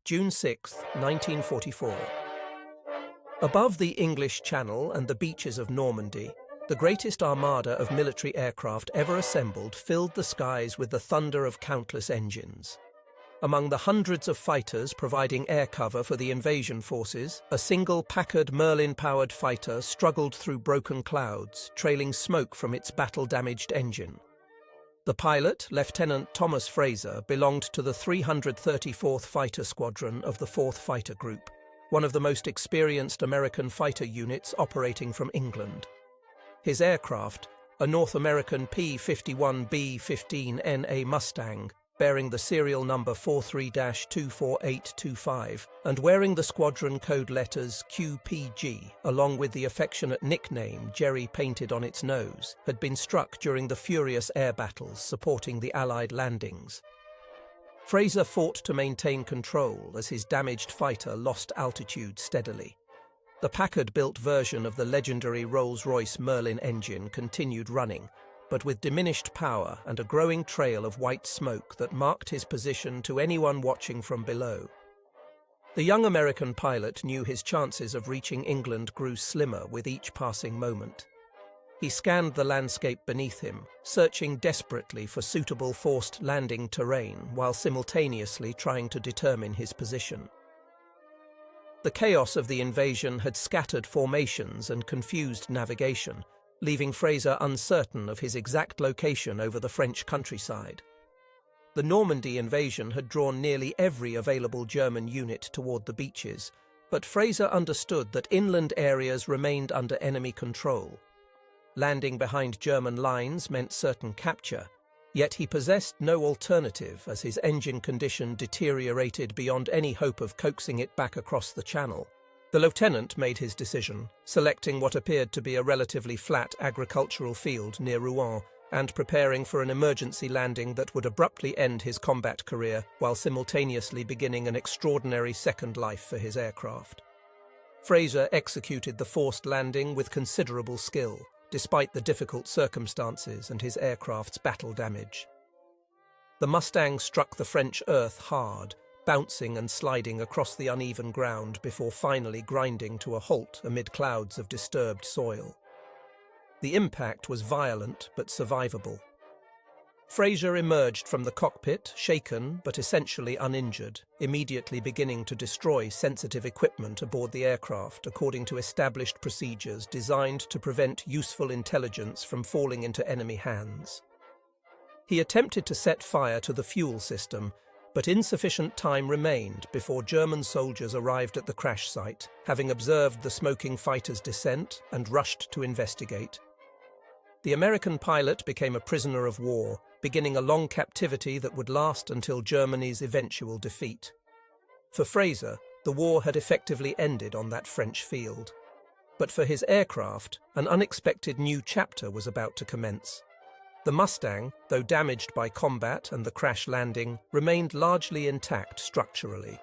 June 6, 1944. Above the English Channel and the beaches of Normandy, the greatest armada of military aircraft ever assembled filled the skies with the thunder of countless engines. Among the hundreds of fighters providing air cover for the invasion forces, a single Packard Merlin-powered fighter struggled through broken clouds, trailing smoke from its battle-damaged engine. The pilot, Lieutenant Thomas Fraser, belonged to the 334th Fighter Squadron of the 4th Fighter Group, one of the most experienced American fighter units operating from England. His aircraft, a North American P-51 B-15NA Mustang, bearing the serial number 43-24825 and wearing the squadron code letters QPG, along with the affectionate nickname Jerry painted on its nose, had been struck during the furious air battles supporting the Allied landings. Fraser fought to maintain control as his damaged fighter lost altitude steadily. The Packard-built version of the legendary Rolls-Royce Merlin engine continued running, but with diminished power and a growing trail of white smoke that marked his position to anyone watching from below. The young American pilot knew his chances of reaching England grew slimmer with each passing moment. He scanned the landscape beneath him, searching desperately for suitable forced landing terrain while simultaneously trying to determine his position. The chaos of the invasion had scattered formations and confused navigation, leaving Fraser uncertain of his exact location over the French countryside. The Normandy invasion had drawn nearly every available German unit toward the beaches, but Fraser understood that inland areas remained under enemy control. Landing behind German lines meant certain capture, yet he possessed no alternative as his engine condition deteriorated beyond any hope of coaxing it back across the channel. The lieutenant made his decision, selecting what appeared to be a relatively flat agricultural field near Rouen and preparing for an emergency landing that would abruptly end his combat career while simultaneously beginning an extraordinary second life for his aircraft. Fraser executed the forced landing with considerable skill, despite the difficult circumstances and his aircraft's battle damage. The Mustang struck the French earth hard, bouncing and sliding across the uneven ground before finally grinding to a halt amid clouds of disturbed soil. The impact was violent but survivable. Fraser emerged from the cockpit, shaken but essentially uninjured, immediately beginning to destroy sensitive equipment aboard the aircraft according to established procedures designed to prevent useful intelligence from falling into enemy hands. He attempted to set fire to the fuel system, but insufficient time remained before German soldiers arrived at the crash site, having observed the smoking fighter's descent and rushed to investigate. The American pilot became a prisoner of war, beginning a long captivity that would last until Germany's eventual defeat. For Fraser, the war had effectively ended on that French field. But for his aircraft, an unexpected new chapter was about to commence. The Mustang, though damaged by combat and the crash landing, remained largely intact structurally.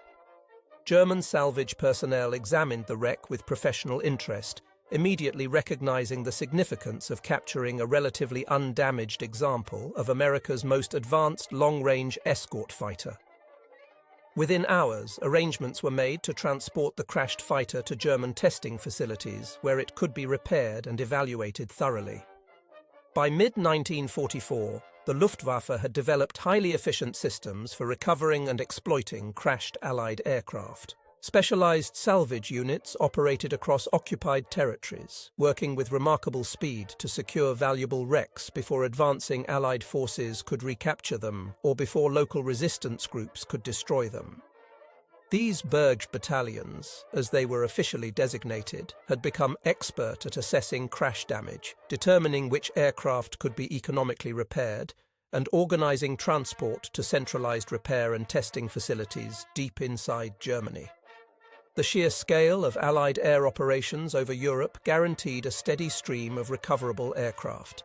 German salvage personnel examined the wreck with professional interest, immediately recognizing the significance of capturing a relatively undamaged example of America's most advanced long-range escort fighter. Within hours, arrangements were made to transport the crashed fighter to German testing facilities where it could be repaired and evaluated thoroughly. By mid-1944, the Luftwaffe had developed highly efficient systems for recovering and exploiting crashed Allied aircraft. Specialized salvage units operated across occupied territories, working with remarkable speed to secure valuable wrecks before advancing Allied forces could recapture them or before local resistance groups could destroy them. These Berge battalions, as they were officially designated, had become expert at assessing crash damage, determining which aircraft could be economically repaired, and organizing transport to centralized repair and testing facilities deep inside Germany. The sheer scale of Allied air operations over Europe guaranteed a steady stream of recoverable aircraft.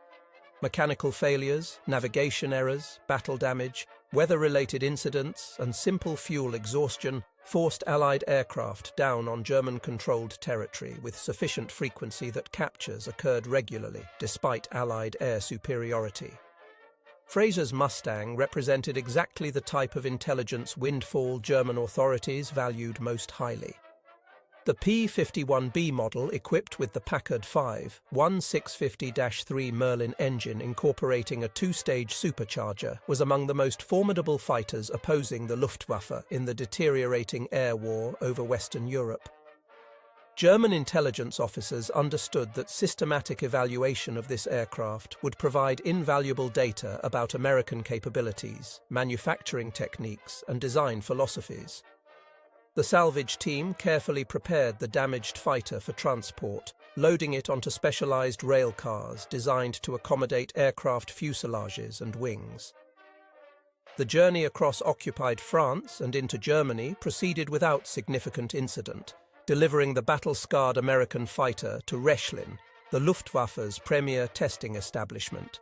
Mechanical failures, navigation errors, battle damage, weather-related incidents, and simple fuel exhaustion forced Allied aircraft down on German-controlled territory with sufficient frequency that captures occurred regularly, despite Allied air superiority. Fraser's Mustang represented exactly the type of intelligence windfall German authorities valued most highly. The P-51B model, equipped with the Packard 5.1650-3 Merlin engine incorporating a two-stage supercharger, was among the most formidable fighters opposing the Luftwaffe in the deteriorating air war over Western Europe. German intelligence officers understood that systematic evaluation of this aircraft would provide invaluable data about American capabilities, manufacturing techniques, and design philosophies. The salvage team carefully prepared the damaged fighter for transport, loading it onto specialized rail cars designed to accommodate aircraft fuselages and wings. The journey across occupied France and into Germany proceeded without significant incident, delivering the battle-scarred American fighter to Rechlin, the Luftwaffe's premier testing establishment.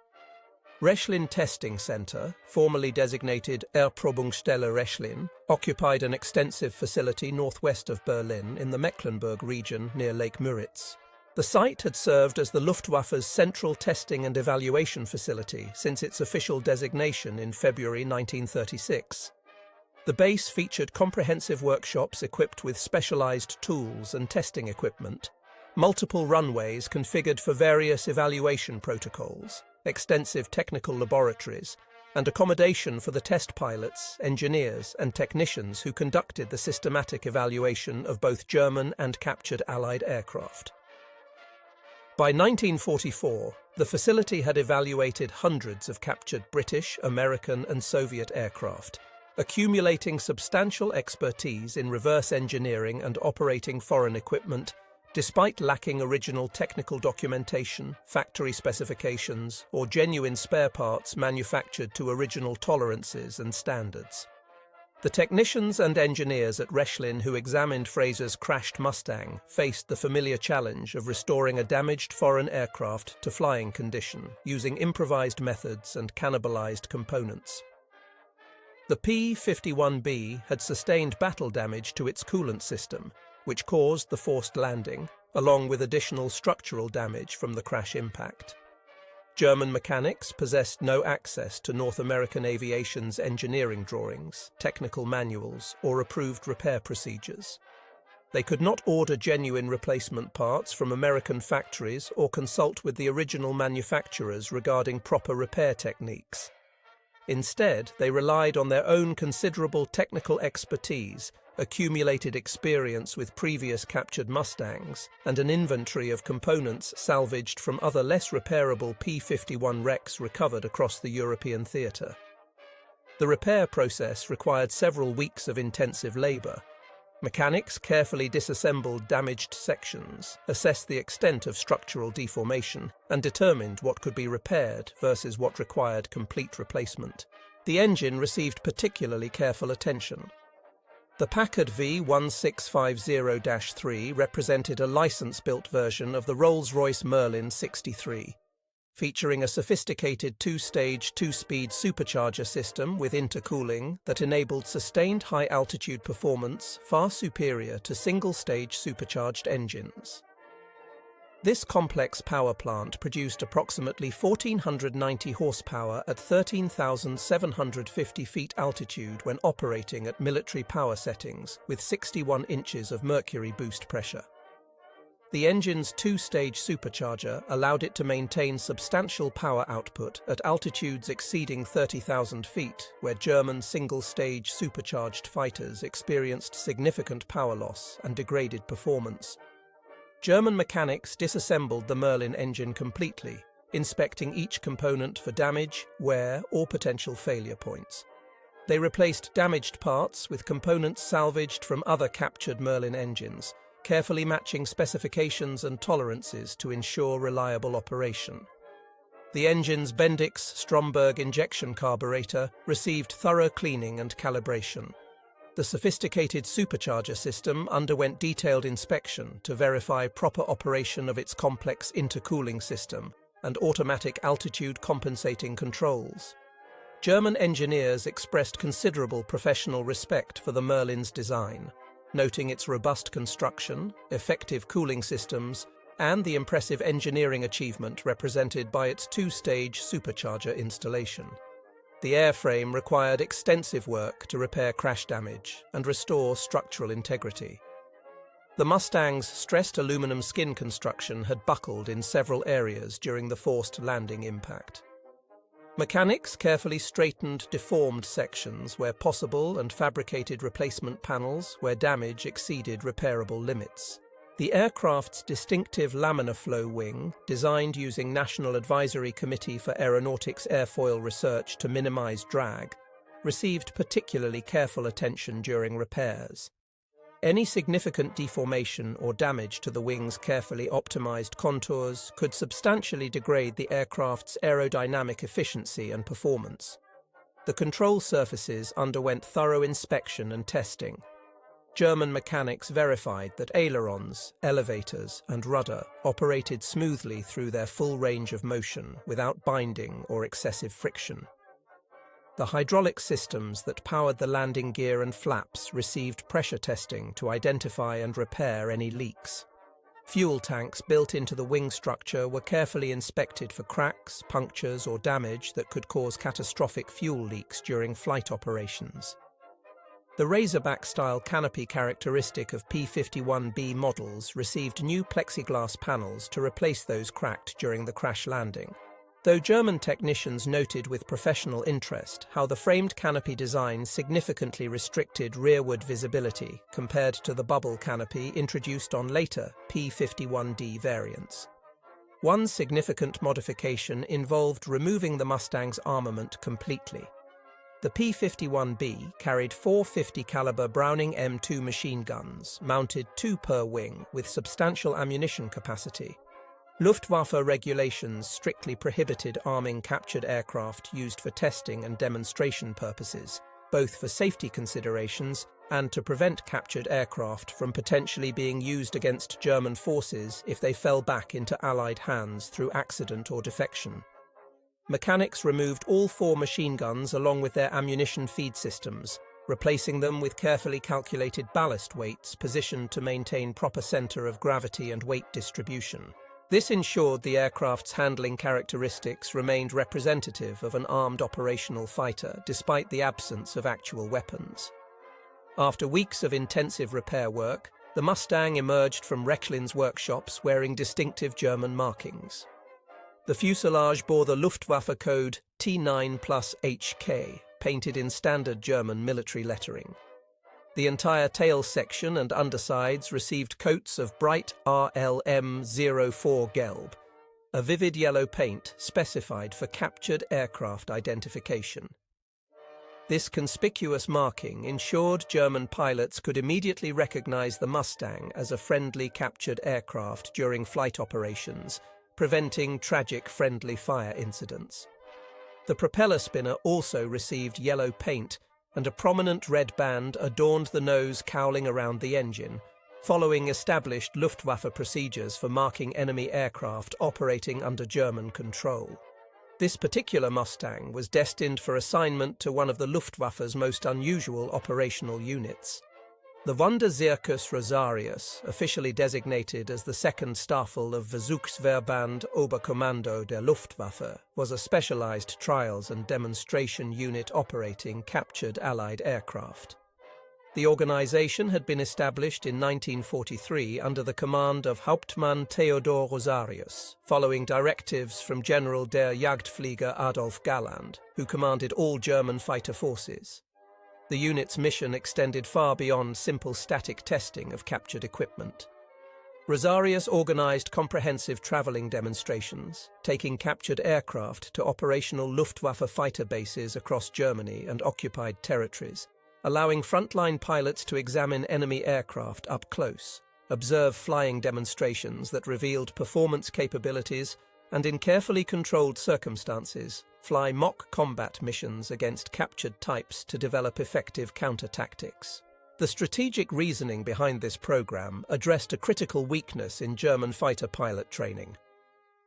Rechlin Testing Center, formerly designated Erprobungsstelle Rechlin, occupied an extensive facility northwest of Berlin in the Mecklenburg region near Lake Müritz. The site had served as the Luftwaffe's central testing and evaluation facility since its official designation in February 1936. The base featured comprehensive workshops equipped with specialized tools and testing equipment, multiple runways configured for various evaluation protocols, extensive technical laboratories, and accommodation for the test pilots, engineers, and technicians who conducted the systematic evaluation of both German and captured Allied aircraft. By 1944, the facility had evaluated hundreds of captured British, American, and Soviet aircraft, accumulating substantial expertise in reverse engineering and operating foreign equipment, despite lacking original technical documentation, factory specifications, or genuine spare parts manufactured to original tolerances and standards. The technicians and engineers at Rechlin who examined Fraser's crashed Mustang faced the familiar challenge of restoring a damaged foreign aircraft to flying condition using improvised methods and cannibalized components. The P-51B had sustained battle damage to its coolant system, which caused the forced landing, along with additional structural damage from the crash impact. German mechanics possessed no access to North American aviation's engineering drawings, technical manuals, or approved repair procedures. They could not order genuine replacement parts from American factories or consult with the original manufacturers regarding proper repair techniques. Instead, they relied on their own considerable technical expertise, accumulated experience with previous captured Mustangs, and an inventory of components salvaged from other less repairable P-51 wrecks recovered across the European theatre. The repair process required several weeks of intensive labour. Mechanics carefully disassembled damaged sections, assessed the extent of structural deformation, and determined what could be repaired versus what required complete replacement. The engine received particularly careful attention. The Packard V1650-3 represented a license-built version of the Rolls-Royce Merlin 63, featuring a sophisticated two-stage, two-speed supercharger system with intercooling that enabled sustained high-altitude performance far superior to single-stage supercharged engines. This complex power plant produced approximately 1,490 horsepower at 13,750 feet altitude when operating at military power settings with 61 inches of mercury boost pressure. The engine's two-stage supercharger allowed it to maintain substantial power output at altitudes exceeding 30,000 feet, where German single-stage supercharged fighters experienced significant power loss and degraded performance. German mechanics disassembled the Merlin engine completely, inspecting each component for damage, wear, or potential failure points. They replaced damaged parts with components salvaged from other captured Merlin engines, carefully matching specifications and tolerances to ensure reliable operation. The engine's Bendix-Stromberg injection carburetor received thorough cleaning and calibration. The sophisticated supercharger system underwent detailed inspection to verify proper operation of its complex intercooling system and automatic altitude compensating controls. German engineers expressed considerable professional respect for the Merlin's design, noting its robust construction, effective cooling systems, and the impressive engineering achievement represented by its two-stage supercharger installation. The airframe required extensive work to repair crash damage and restore structural integrity. The Mustang's stressed aluminum skin construction had buckled in several areas during the forced landing impact. Mechanics carefully straightened deformed sections where possible and fabricated replacement panels where damage exceeded repairable limits. The aircraft's distinctive laminar flow wing, designed using National Advisory Committee for Aeronautics Airfoil Research to minimize drag, received particularly careful attention during repairs. Any significant deformation or damage to the wing's carefully optimized contours could substantially degrade the aircraft's aerodynamic efficiency and performance. The control surfaces underwent thorough inspection and testing. German mechanics verified that ailerons, elevators, and rudder operated smoothly through their full range of motion without binding or excessive friction. The hydraulic systems that powered the landing gear and flaps received pressure testing to identify and repair any leaks. Fuel tanks built into the wing structure were carefully inspected for cracks, punctures, or damage that could cause catastrophic fuel leaks during flight operations. The Razorback-style canopy characteristic of P-51B models received new plexiglass panels to replace those cracked during the crash landing. Though German technicians noted with professional interest how the framed canopy design significantly restricted rearward visibility compared to the bubble canopy introduced on later P-51D variants. One significant modification involved removing the Mustang's armament completely. The P-51B carried 450 caliber Browning M2 machine guns, mounted 2 per wing, with substantial ammunition capacity. Luftwaffe regulations strictly prohibited arming captured aircraft used for testing and demonstration purposes, both for safety considerations and to prevent captured aircraft from potentially being used against German forces if they fell back into Allied hands through accident or defection. Mechanics removed all 4 machine guns along with their ammunition feed systems, replacing them with carefully calculated ballast weights positioned to maintain proper center of gravity and weight distribution. This ensured the aircraft's handling characteristics remained representative of an armed operational fighter despite the absence of actual weapons. After weeks of intensive repair work, the Mustang emerged from Recklin's workshops wearing distinctive German markings. The fuselage bore the Luftwaffe code T9+HK, painted in standard German military lettering. The entire tail section and undersides received coats of bright RLM04 Gelb, a vivid yellow paint specified for captured aircraft identification. This conspicuous marking ensured German pilots could immediately recognize the Mustang as a friendly captured aircraft during flight operations, preventing tragic friendly fire incidents. The propeller spinner also received yellow paint, and a prominent red band adorned the nose cowling around the engine, following established Luftwaffe procedures for marking enemy aircraft operating under German control. This particular Mustang was destined for assignment to one of the Luftwaffe's most unusual operational units. The Wanderzirkus Rosarius, officially designated as the second Staffel of Versuchsverband Oberkommando der Luftwaffe, was a specialized trials and demonstration unit operating captured Allied aircraft. The organization had been established in 1943 under the command of Hauptmann Theodor Rosarius, following directives from General der Jagdflieger Adolf Galland, who commanded all German fighter forces. The unit's mission extended far beyond simple static testing of captured equipment. Rosarius organized comprehensive traveling demonstrations, taking captured aircraft to operational Luftwaffe fighter bases across Germany and occupied territories, allowing frontline pilots to examine enemy aircraft up close, observe flying demonstrations that revealed performance capabilities, and in carefully controlled circumstances, fly mock combat missions against captured types to develop effective counter-tactics. The strategic reasoning behind this program addressed a critical weakness in German fighter pilot training.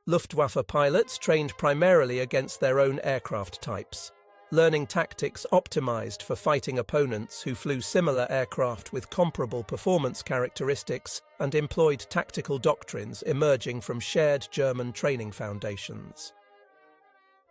Luftwaffe pilots trained primarily against their own aircraft types, learning tactics optimized for fighting opponents who flew similar aircraft with comparable performance characteristics and employed tactical doctrines emerging from shared German training foundations.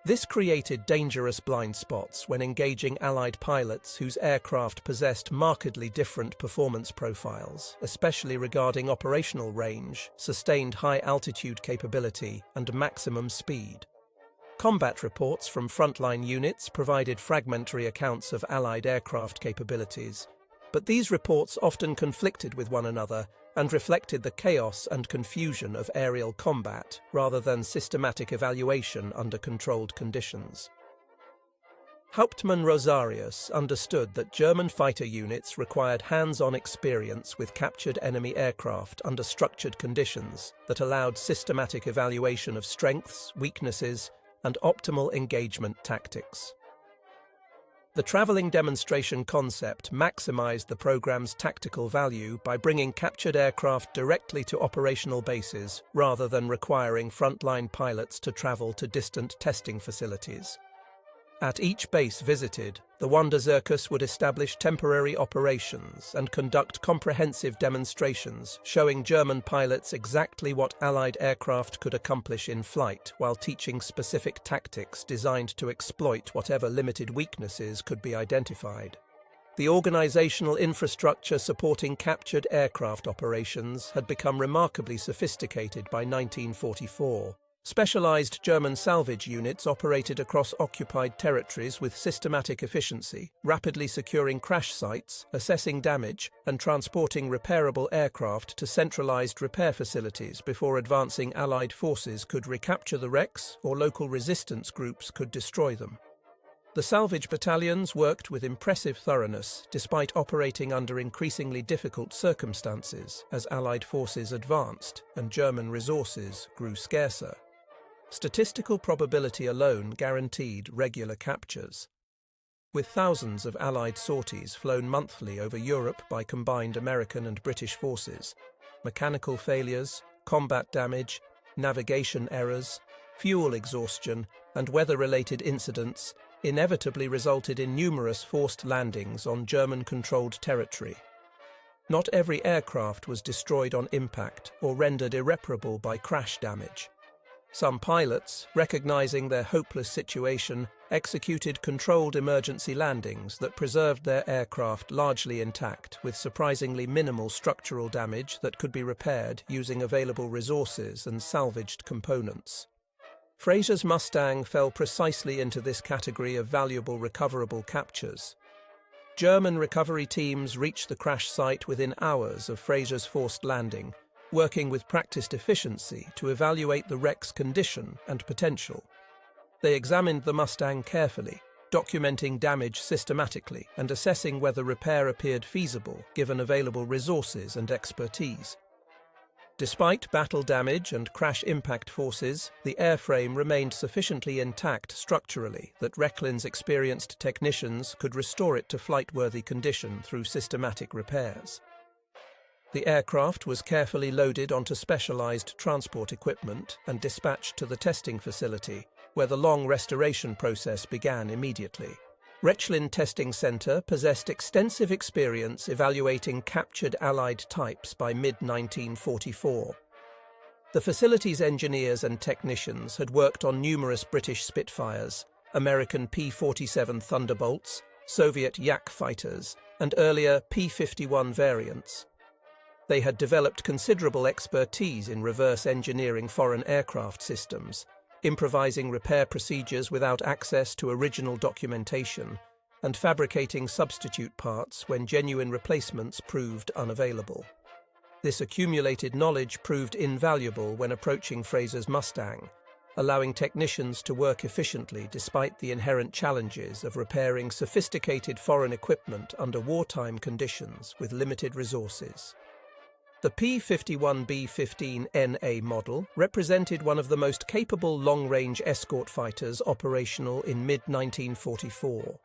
This created dangerous blind spots when engaging Allied pilots whose aircraft possessed markedly different performance profiles, especially regarding operational range, sustained high-altitude capability, and maximum speed. Combat reports from frontline units provided fragmentary accounts of Allied aircraft capabilities, but these reports often conflicted with one another and reflected the chaos and confusion of aerial combat rather than systematic evaluation under controlled conditions. Hauptmann Rosarius understood that German fighter units required hands-on experience with captured enemy aircraft under structured conditions that allowed systematic evaluation of strengths, weaknesses, and optimal engagement tactics. The traveling demonstration concept maximized the program's tactical value by bringing captured aircraft directly to operational bases rather than requiring frontline pilots to travel to distant testing facilities. At each base visited, the Wanderzirkus would establish temporary operations and conduct comprehensive demonstrations showing German pilots exactly what Allied aircraft could accomplish in flight while teaching specific tactics designed to exploit whatever limited weaknesses could be identified. The organizational infrastructure supporting captured aircraft operations had become remarkably sophisticated by 1944. Specialized German salvage units operated across occupied territories with systematic efficiency, rapidly securing crash sites, assessing damage, and transporting repairable aircraft to centralized repair facilities before advancing Allied forces could recapture the wrecks or local resistance groups could destroy them. The salvage battalions worked with impressive thoroughness despite operating under increasingly difficult circumstances as Allied forces advanced and German resources grew scarcer. Statistical probability alone guaranteed regular captures. With thousands of Allied sorties flown monthly over Europe by combined American and British forces, mechanical failures, combat damage, navigation errors, fuel exhaustion, and weather-related incidents inevitably resulted in numerous forced landings on German-controlled territory. Not every aircraft was destroyed on impact or rendered irreparable by crash damage. Some pilots, recognizing their hopeless situation, executed controlled emergency landings that preserved their aircraft largely intact with surprisingly minimal structural damage that could be repaired using available resources and salvaged components. Fraser's Mustang fell precisely into this category of valuable recoverable captures. German recovery teams reached the crash site within hours of Fraser's forced landing, working with practiced efficiency to evaluate the wreck's condition and potential. They examined the Mustang carefully, documenting damage systematically and assessing whether repair appeared feasible given available resources and expertise. Despite battle damage and crash impact forces, the airframe remained sufficiently intact structurally that Recklin's experienced technicians could restore it to flight-worthy condition through systematic repairs. The aircraft was carefully loaded onto specialized transport equipment and dispatched to the testing facility, where the long restoration process began immediately. Rechlin Testing Center possessed extensive experience evaluating captured Allied types by mid-1944. The facility's engineers and technicians had worked on numerous British Spitfires, American P-47 Thunderbolts, Soviet Yak fighters, and earlier P-51 variants. They had developed considerable expertise in reverse engineering foreign aircraft systems, improvising repair procedures without access to original documentation, and fabricating substitute parts when genuine replacements proved unavailable. This accumulated knowledge proved invaluable when approaching Fraser's Mustang, allowing technicians to work efficiently despite the inherent challenges of repairing sophisticated foreign equipment under wartime conditions with limited resources. The P-51B-15NA model represented one of the most capable long-range escort fighters operational in mid-1944.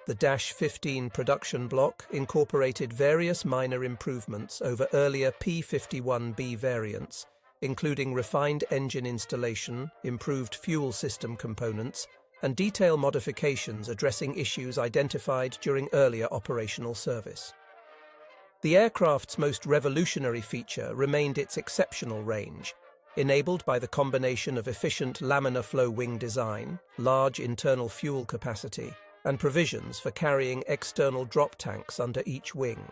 The -15 production block incorporated various minor improvements over earlier P-51B variants, including refined engine installation, improved fuel system components, and detail modifications addressing issues identified during earlier operational service. The aircraft's most revolutionary feature remained its exceptional range. enabled by the combination of efficient laminar flow wing design, large internal fuel capacity, and provisions for carrying external drop tanks under each wing.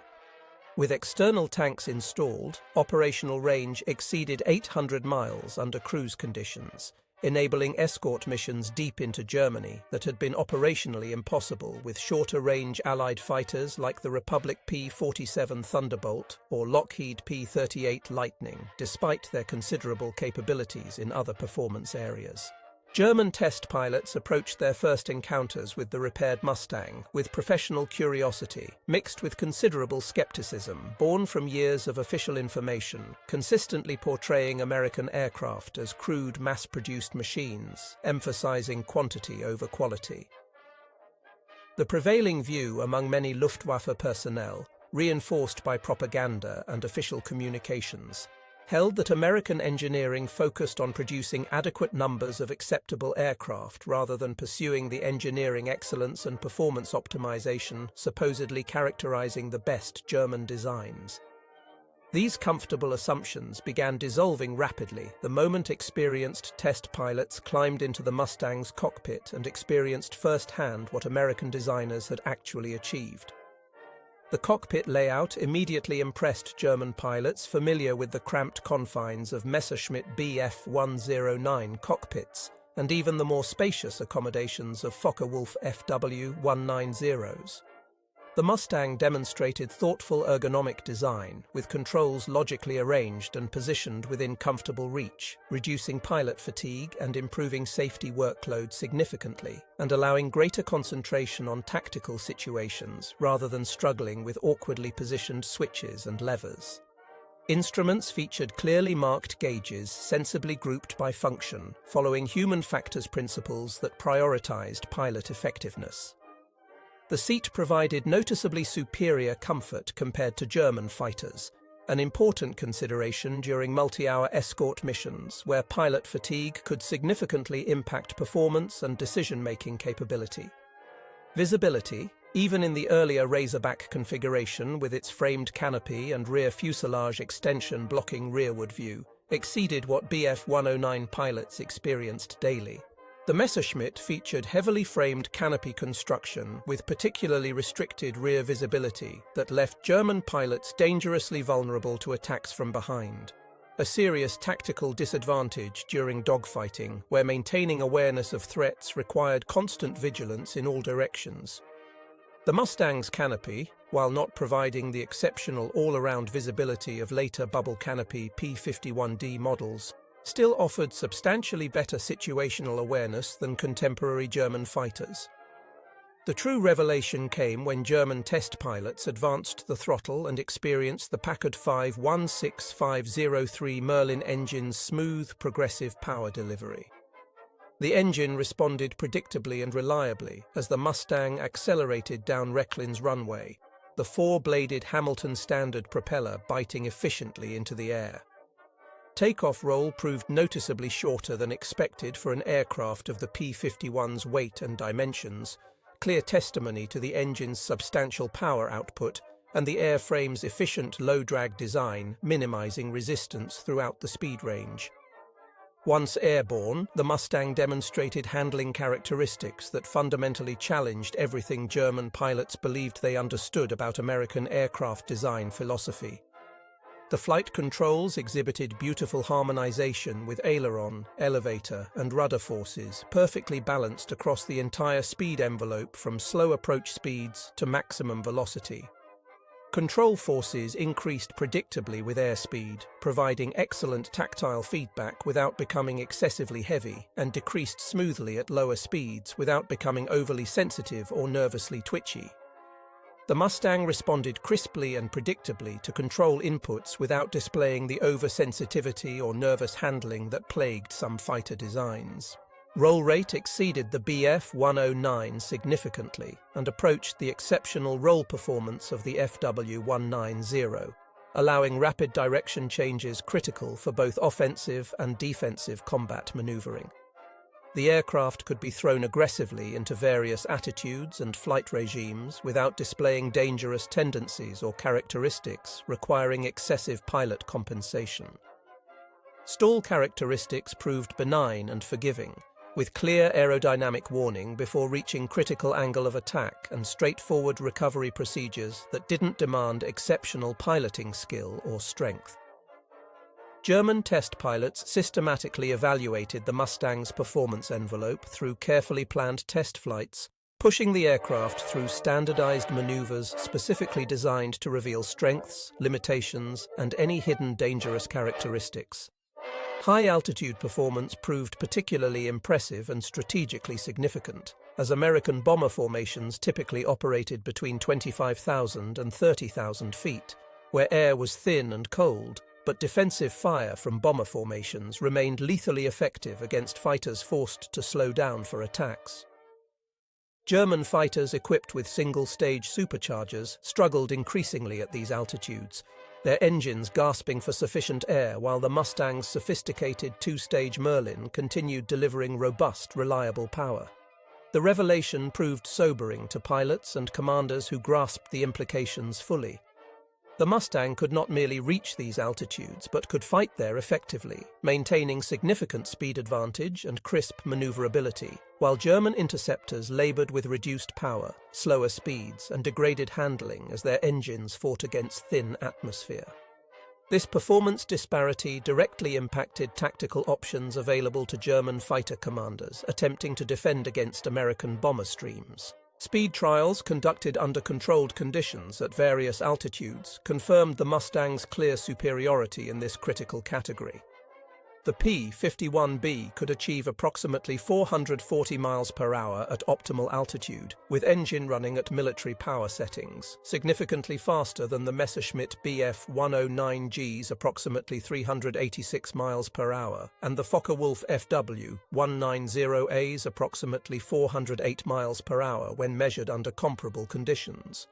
With external tanks installed, operational range exceeded 800 miles under cruise conditions, enabling escort missions deep into Germany that had been operationally impossible with shorter-range Allied fighters like the Republic P-47 Thunderbolt or Lockheed P-38 Lightning, despite their considerable capabilities in other performance areas. German test pilots approached their first encounters with the repaired Mustang with professional curiosity, mixed with considerable skepticism, born from years of official information, consistently portraying American aircraft as crude, mass-produced machines, emphasizing quantity over quality. The prevailing view among many Luftwaffe personnel, reinforced by propaganda and official communications, held that American engineering focused on producing adequate numbers of acceptable aircraft rather than pursuing the engineering excellence and performance optimization supposedly characterizing the best German designs. These comfortable assumptions began dissolving rapidly the moment experienced test pilots climbed into the Mustang's cockpit and experienced firsthand what American designers had actually achieved. The cockpit layout immediately impressed German pilots familiar with the cramped confines of Messerschmitt Bf-109 cockpits and even the more spacious accommodations of Focke-Wulf FW-190s. The Mustang demonstrated thoughtful ergonomic design, with controls logically arranged and positioned within comfortable reach, reducing pilot fatigue and improving safety workload significantly, and allowing greater concentration on tactical situations rather than struggling with awkwardly positioned switches and levers. Instruments featured clearly marked gauges sensibly grouped by function, following human factors principles that prioritized pilot effectiveness. The seat provided noticeably superior comfort compared to German fighters, an important consideration during multi-hour escort missions where pilot fatigue could significantly impact performance and decision-making capability. Visibility, even in the earlier Razorback configuration with its framed canopy and rear fuselage extension blocking rearward view, exceeded what Bf-109 pilots experienced daily. The Messerschmitt featured heavily framed canopy construction with particularly restricted rear visibility that left German pilots dangerously vulnerable to attacks from behind, a serious tactical disadvantage during dogfighting where maintaining awareness of threats required constant vigilance in all directions. The Mustang's canopy, while not providing the exceptional all-around visibility of later bubble canopy P-51D models, still offered substantially better situational awareness than contemporary German fighters. The true revelation came when German test pilots advanced the throttle and experienced the Packard 5-16503 Merlin engine's smooth, progressive power delivery. The engine responded predictably and reliably as the Mustang accelerated down Recklin's runway, the four-bladed Hamilton Standard propeller biting efficiently into the air. Takeoff roll proved noticeably shorter than expected for an aircraft of the P-51's weight and dimensions, clear testimony to the engine's substantial power output and the airframe's efficient low-drag design, minimizing resistance throughout the speed range. Once airborne, the Mustang demonstrated handling characteristics that fundamentally challenged everything German pilots believed they understood about American aircraft design philosophy. The flight controls exhibited beautiful harmonization with aileron, elevator, and rudder forces, perfectly balanced across the entire speed envelope from slow approach speeds to maximum velocity. Control forces increased predictably with airspeed, providing excellent tactile feedback without becoming excessively heavy, and decreased smoothly at lower speeds without becoming overly sensitive or nervously twitchy. The Mustang responded crisply and predictably to control inputs without displaying the oversensitivity or nervous handling that plagued some fighter designs. Roll rate exceeded the Bf-109 significantly and approached the exceptional roll performance of the FW-190, allowing rapid direction changes critical for both offensive and defensive combat maneuvering. The aircraft could be thrown aggressively into various attitudes and flight regimes without displaying dangerous tendencies or characteristics requiring excessive pilot compensation. Stall characteristics proved benign and forgiving, with clear aerodynamic warning before reaching critical angle of attack and straightforward recovery procedures that didn't demand exceptional piloting skill or strength. German test pilots systematically evaluated the Mustang's performance envelope through carefully planned test flights, pushing the aircraft through standardized maneuvers specifically designed to reveal strengths, limitations, and any hidden dangerous characteristics. High-altitude performance proved particularly impressive and strategically significant, as American bomber formations typically operated between 25,000 and 30,000 feet, where air was thin and cold, but defensive fire from bomber formations remained lethally effective against fighters forced to slow down for attacks. German fighters equipped with single-stage superchargers struggled increasingly at these altitudes, their engines gasping for sufficient air while the Mustang's sophisticated two-stage Merlin continued delivering robust, reliable power. The revelation proved sobering to pilots and commanders who grasped the implications fully. The Mustang could not merely reach these altitudes, but could fight there effectively, maintaining significant speed advantage and crisp maneuverability, while German interceptors labored with reduced power, slower speeds, and degraded handling as their engines fought against thin atmosphere. This performance disparity directly impacted tactical options available to German fighter commanders attempting to defend against American bomber streams. Speed trials conducted under controlled conditions at various altitudes confirmed the Mustang's clear superiority in this critical category. The P-51B could achieve approximately 440 miles per hour at optimal altitude, with engine running at military power settings, significantly faster than the Messerschmitt Bf-109G's approximately 386 miles per hour, and the Focke-Wulf FW-190A's approximately 408 miles per hour when measured under comparable conditions.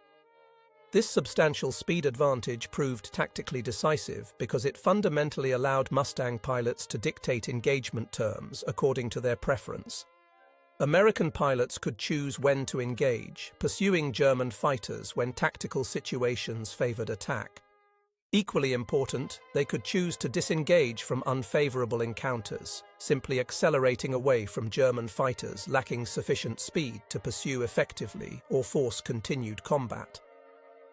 This substantial speed advantage proved tactically decisive because it fundamentally allowed Mustang pilots to dictate engagement terms according to their preference. American pilots could choose when to engage, pursuing German fighters when tactical situations favored attack. Equally important, they could choose to disengage from unfavorable encounters, simply accelerating away from German fighters lacking sufficient speed to pursue effectively or force continued combat.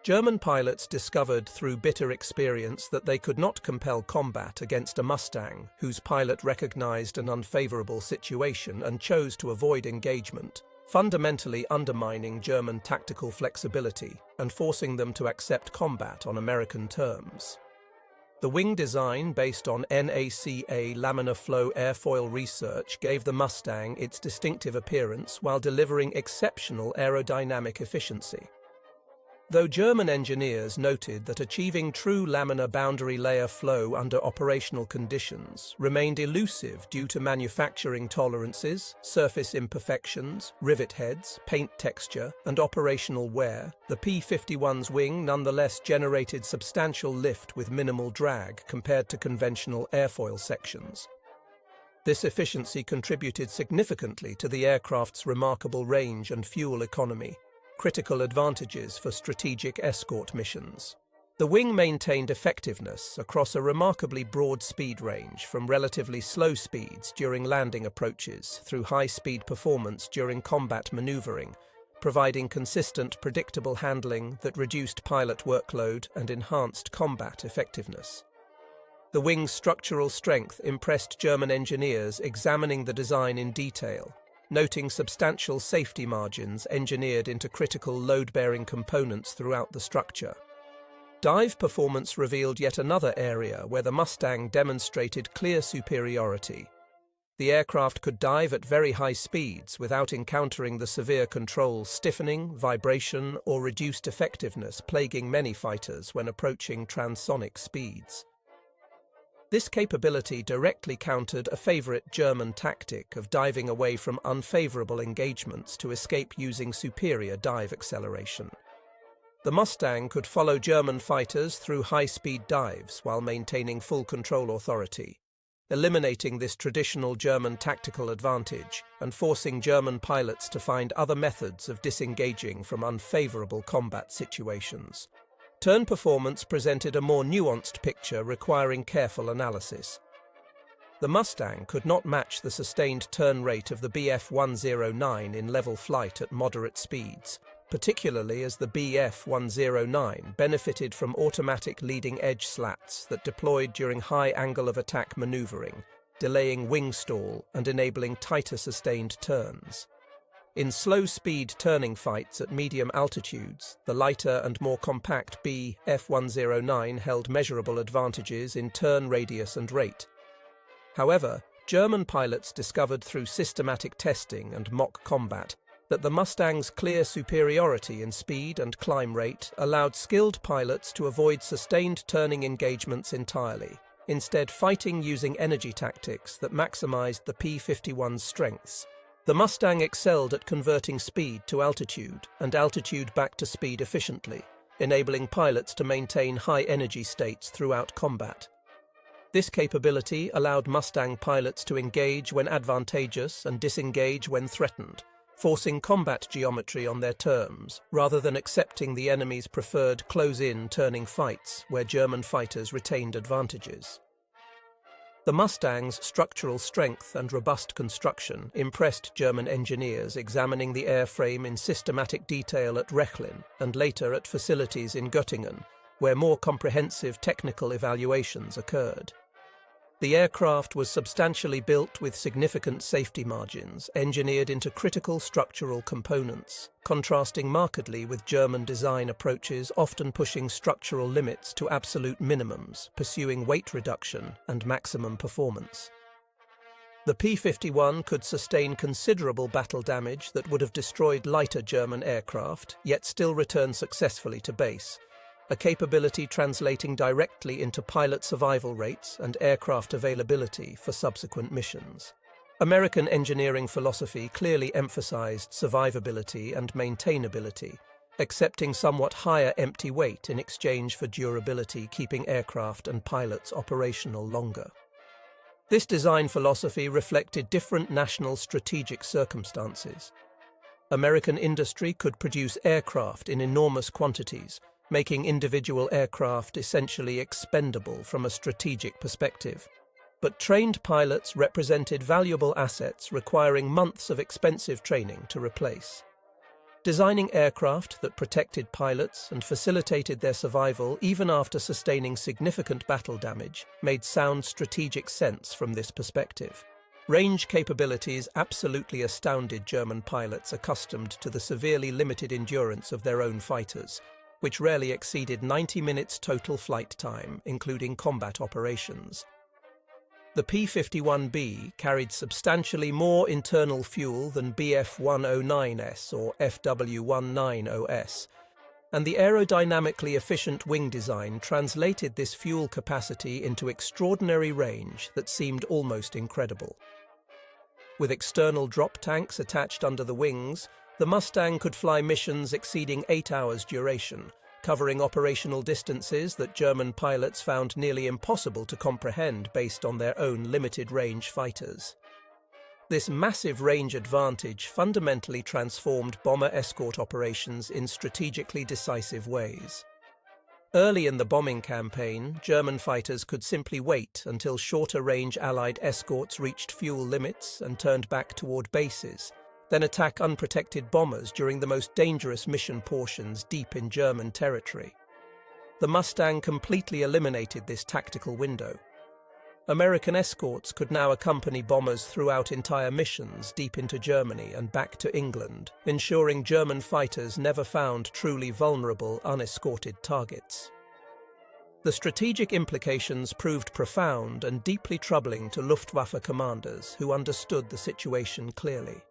German pilots discovered through bitter experience that they could not compel combat against a Mustang whose pilot recognized an unfavorable situation and chose to avoid engagement, fundamentally undermining German tactical flexibility and forcing them to accept combat on American terms. The wing design based on NACA laminar flow airfoil research gave the Mustang its distinctive appearance while delivering exceptional aerodynamic efficiency. Though German engineers noted that achieving true laminar boundary layer flow under operational conditions remained elusive due to manufacturing tolerances, surface imperfections, rivet heads, paint texture, and operational wear, the P-51's wing nonetheless generated substantial lift with minimal drag compared to conventional airfoil sections. This efficiency contributed significantly to the aircraft's remarkable range and fuel economy, critical advantages for strategic escort missions. The wing maintained effectiveness across a remarkably broad speed range from relatively slow speeds during landing approaches through high-speed performance during combat maneuvering, providing consistent, predictable handling that reduced pilot workload and enhanced combat effectiveness. The wing's structural strength impressed German engineers examining the design in detail, noting substantial safety margins engineered into critical load-bearing components throughout the structure. Dive performance revealed yet another area where the Mustang demonstrated clear superiority. The aircraft could dive at very high speeds without encountering the severe control stiffening, vibration, or reduced effectiveness plaguing many fighters when approaching transonic speeds. This capability directly countered a favorite German tactic of diving away from unfavorable engagements to escape using superior dive acceleration. The Mustang could follow German fighters through high-speed dives while maintaining full control authority, eliminating this traditional German tactical advantage and forcing German pilots to find other methods of disengaging from unfavorable combat situations. Turn performance presented a more nuanced picture requiring careful analysis. The Mustang could not match the sustained turn rate of the Bf-109 in level flight at moderate speeds, particularly as the Bf-109 benefited from automatic leading-edge slats that deployed during high angle of attack maneuvering, delaying wing stall and enabling tighter sustained turns. In slow-speed turning fights at medium altitudes, the lighter and more compact Bf-109 held measurable advantages in turn radius and rate. However, German pilots discovered through systematic testing and mock combat that the Mustang's clear superiority in speed and climb rate allowed skilled pilots to avoid sustained turning engagements entirely, instead fighting using energy tactics that maximized the P-51's strengths. The Mustang excelled at converting speed to altitude and altitude back to speed efficiently, enabling pilots to maintain high energy states throughout combat. This capability allowed Mustang pilots to engage when advantageous and disengage when threatened, forcing combat geometry on their terms, rather than accepting the enemy's preferred close-in turning fights where German fighters retained advantages. The Mustang's structural strength and robust construction impressed German engineers examining the airframe in systematic detail at Rechlin and later at facilities in Göttingen, where more comprehensive technical evaluations occurred. The aircraft was substantially built with significant safety margins engineered into critical structural components, contrasting markedly with German design approaches often pushing structural limits to absolute minimums, pursuing weight reduction and maximum performance. The P-51 could sustain considerable battle damage that would have destroyed lighter German aircraft, yet still return successfully to base, a capability translating directly into pilot survival rates and aircraft availability for subsequent missions. American engineering philosophy clearly emphasized survivability and maintainability, accepting somewhat higher empty weight in exchange for durability, keeping aircraft and pilots operational longer. This design philosophy reflected different national strategic circumstances. American industry could produce aircraft in enormous quantities, making individual aircraft essentially expendable from a strategic perspective. But trained pilots represented valuable assets requiring months of expensive training to replace. Designing aircraft that protected pilots and facilitated their survival even after sustaining significant battle damage made sound strategic sense from this perspective. Range capabilities absolutely astounded German pilots accustomed to the severely limited endurance of their own fighters, which rarely exceeded 90 minutes total flight time, including combat operations. The P-51B carried substantially more internal fuel than Bf-109S or FW-19OS, and the aerodynamically efficient wing design translated this fuel capacity into extraordinary range that seemed almost incredible. With external drop tanks attached under the wings, the Mustang could fly missions exceeding 8 hours duration, covering operational distances that German pilots found nearly impossible to comprehend based on their own limited-range fighters. This massive range advantage fundamentally transformed bomber escort operations in strategically decisive ways. Early in the bombing campaign, German fighters could simply wait until shorter-range Allied escorts reached fuel limits and turned back toward bases, then attack unprotected bombers during the most dangerous mission portions deep in German territory. The Mustang completely eliminated this tactical window. American escorts could now accompany bombers throughout entire missions deep into Germany and back to England, ensuring German fighters never found truly vulnerable, unescorted targets. The strategic implications proved profound and deeply troubling to Luftwaffe commanders who understood the situation clearly.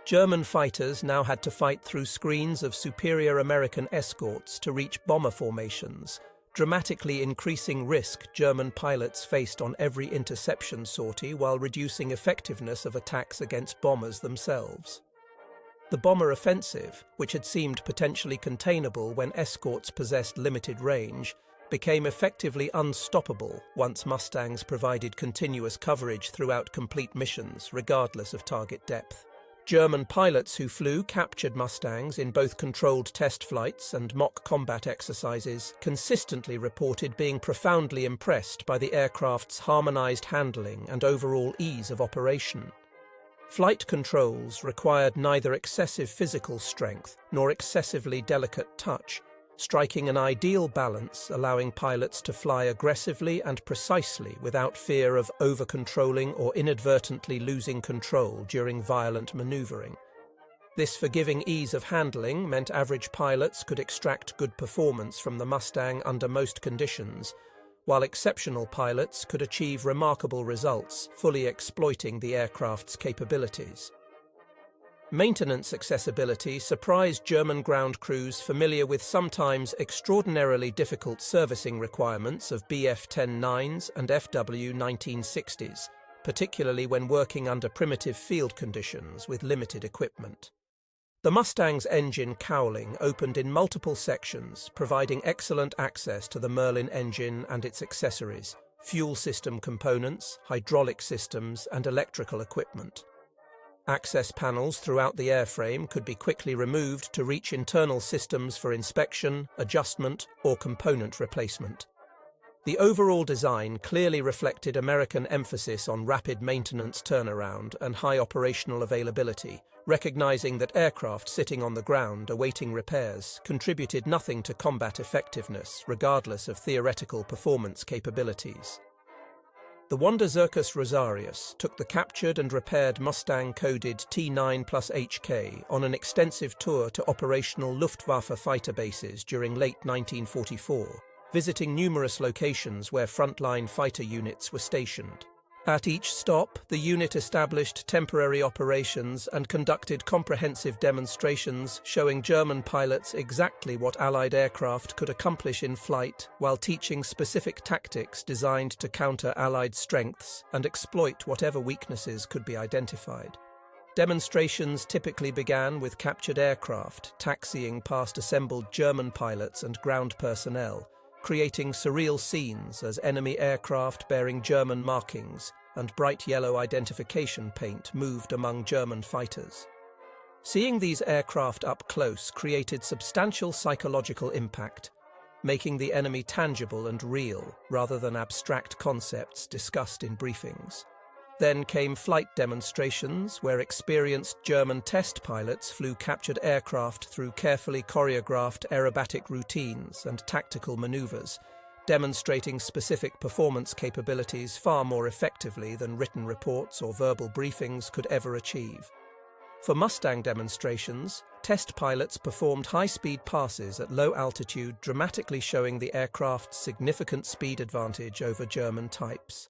German fighters now had to fight through screens of superior American escorts to reach bomber formations, dramatically increasing risk German pilots faced on every interception sortie while reducing effectiveness of attacks against bombers themselves. The bomber offensive, which had seemed potentially containable when escorts possessed limited range, became effectively unstoppable once Mustangs provided continuous coverage throughout complete missions, regardless of target depth. German pilots who flew captured Mustangs in both controlled test flights and mock combat exercises consistently reported being profoundly impressed by the aircraft's harmonized handling and overall ease of operation. Flight controls required neither excessive physical strength nor excessively delicate touch, striking an ideal balance, allowing pilots to fly aggressively and precisely without fear of over-controlling or inadvertently losing control during violent maneuvering. This forgiving ease of handling meant average pilots could extract good performance from the Mustang under most conditions, while exceptional pilots could achieve remarkable results, fully exploiting the aircraft's capabilities. Maintenance accessibility surprised German ground crews familiar with sometimes extraordinarily difficult servicing requirements of Bf-10-9s and FW-1960s, particularly when working under primitive field conditions with limited equipment. The Mustang's engine cowling opened in multiple sections, providing excellent access to the Merlin engine and its accessories, fuel system components, hydraulic systems, and electrical equipment. Access panels throughout the airframe could be quickly removed to reach internal systems for inspection, adjustment, or component replacement. The overall design clearly reflected American emphasis on rapid maintenance turnaround and high operational availability, recognizing that aircraft sitting on the ground awaiting repairs contributed nothing to combat effectiveness, regardless of theoretical performance capabilities. The Wanderzirkus Rosarius took the captured and repaired Mustang-coded T9+HK on an extensive tour to operational Luftwaffe fighter bases during late 1944, visiting numerous locations where frontline fighter units were stationed. At each stop, the unit established temporary operations and conducted comprehensive demonstrations showing German pilots exactly what Allied aircraft could accomplish in flight, while teaching specific tactics designed to counter Allied strengths and exploit whatever weaknesses could be identified. Demonstrations typically began with captured aircraft taxiing past assembled German pilots and ground personnel, creating surreal scenes as enemy aircraft bearing German markings and bright yellow identification paint moved among German fighters. Seeing these aircraft up close created substantial psychological impact, making the enemy tangible and real rather than abstract concepts discussed in briefings. Then came flight demonstrations where experienced German test pilots flew captured aircraft through carefully choreographed aerobatic routines and tactical maneuvers, demonstrating specific performance capabilities far more effectively than written reports or verbal briefings could ever achieve. For Mustang demonstrations, test pilots performed high-speed passes at low altitude, dramatically showing the aircraft's significant speed advantage over German types.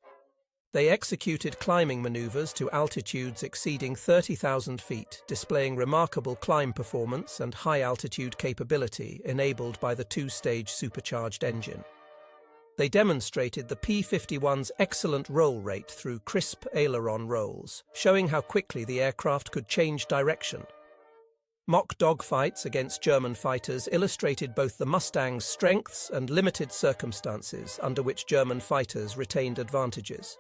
They executed climbing maneuvers to altitudes exceeding 30,000 feet, displaying remarkable climb performance and high-altitude capability enabled by the two-stage supercharged engine. They demonstrated the P-51's excellent roll rate through crisp aileron rolls, showing how quickly the aircraft could change direction. Mock dogfights against German fighters illustrated both the Mustang's strengths and limited circumstances under which German fighters retained advantages.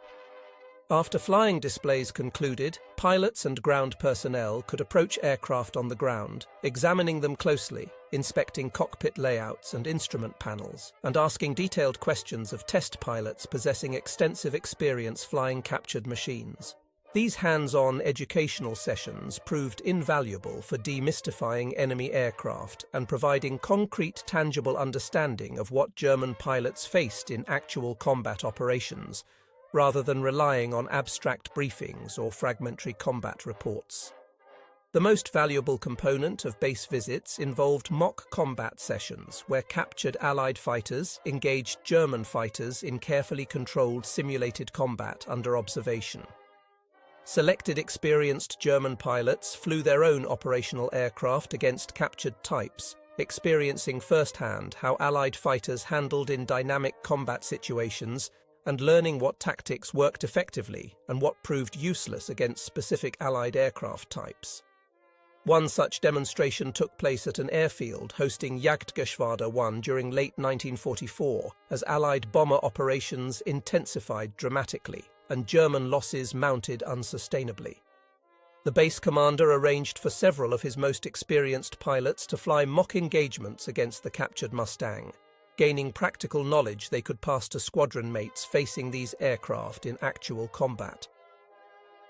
After flying displays concluded, pilots and ground personnel could approach aircraft on the ground, examining them closely, inspecting cockpit layouts and instrument panels, and asking detailed questions of test pilots possessing extensive experience flying captured machines. These hands-on educational sessions proved invaluable for demystifying enemy aircraft and providing concrete, tangible understanding of what German pilots faced in actual combat operations, rather than relying on abstract briefings or fragmentary combat reports. The most valuable component of base visits involved mock combat sessions where captured Allied fighters engaged German fighters in carefully controlled simulated combat under observation. Selected experienced German pilots flew their own operational aircraft against captured types, experiencing firsthand how Allied fighters handled in dynamic combat situations and learning what tactics worked effectively and what proved useless against specific Allied aircraft types. One such demonstration took place at an airfield hosting Jagdgeschwader 1 during late 1944, as Allied bomber operations intensified dramatically and German losses mounted unsustainably. The base commander arranged for several of his most experienced pilots to fly mock engagements against the captured Mustang, gaining practical knowledge they could pass to squadron mates facing these aircraft in actual combat.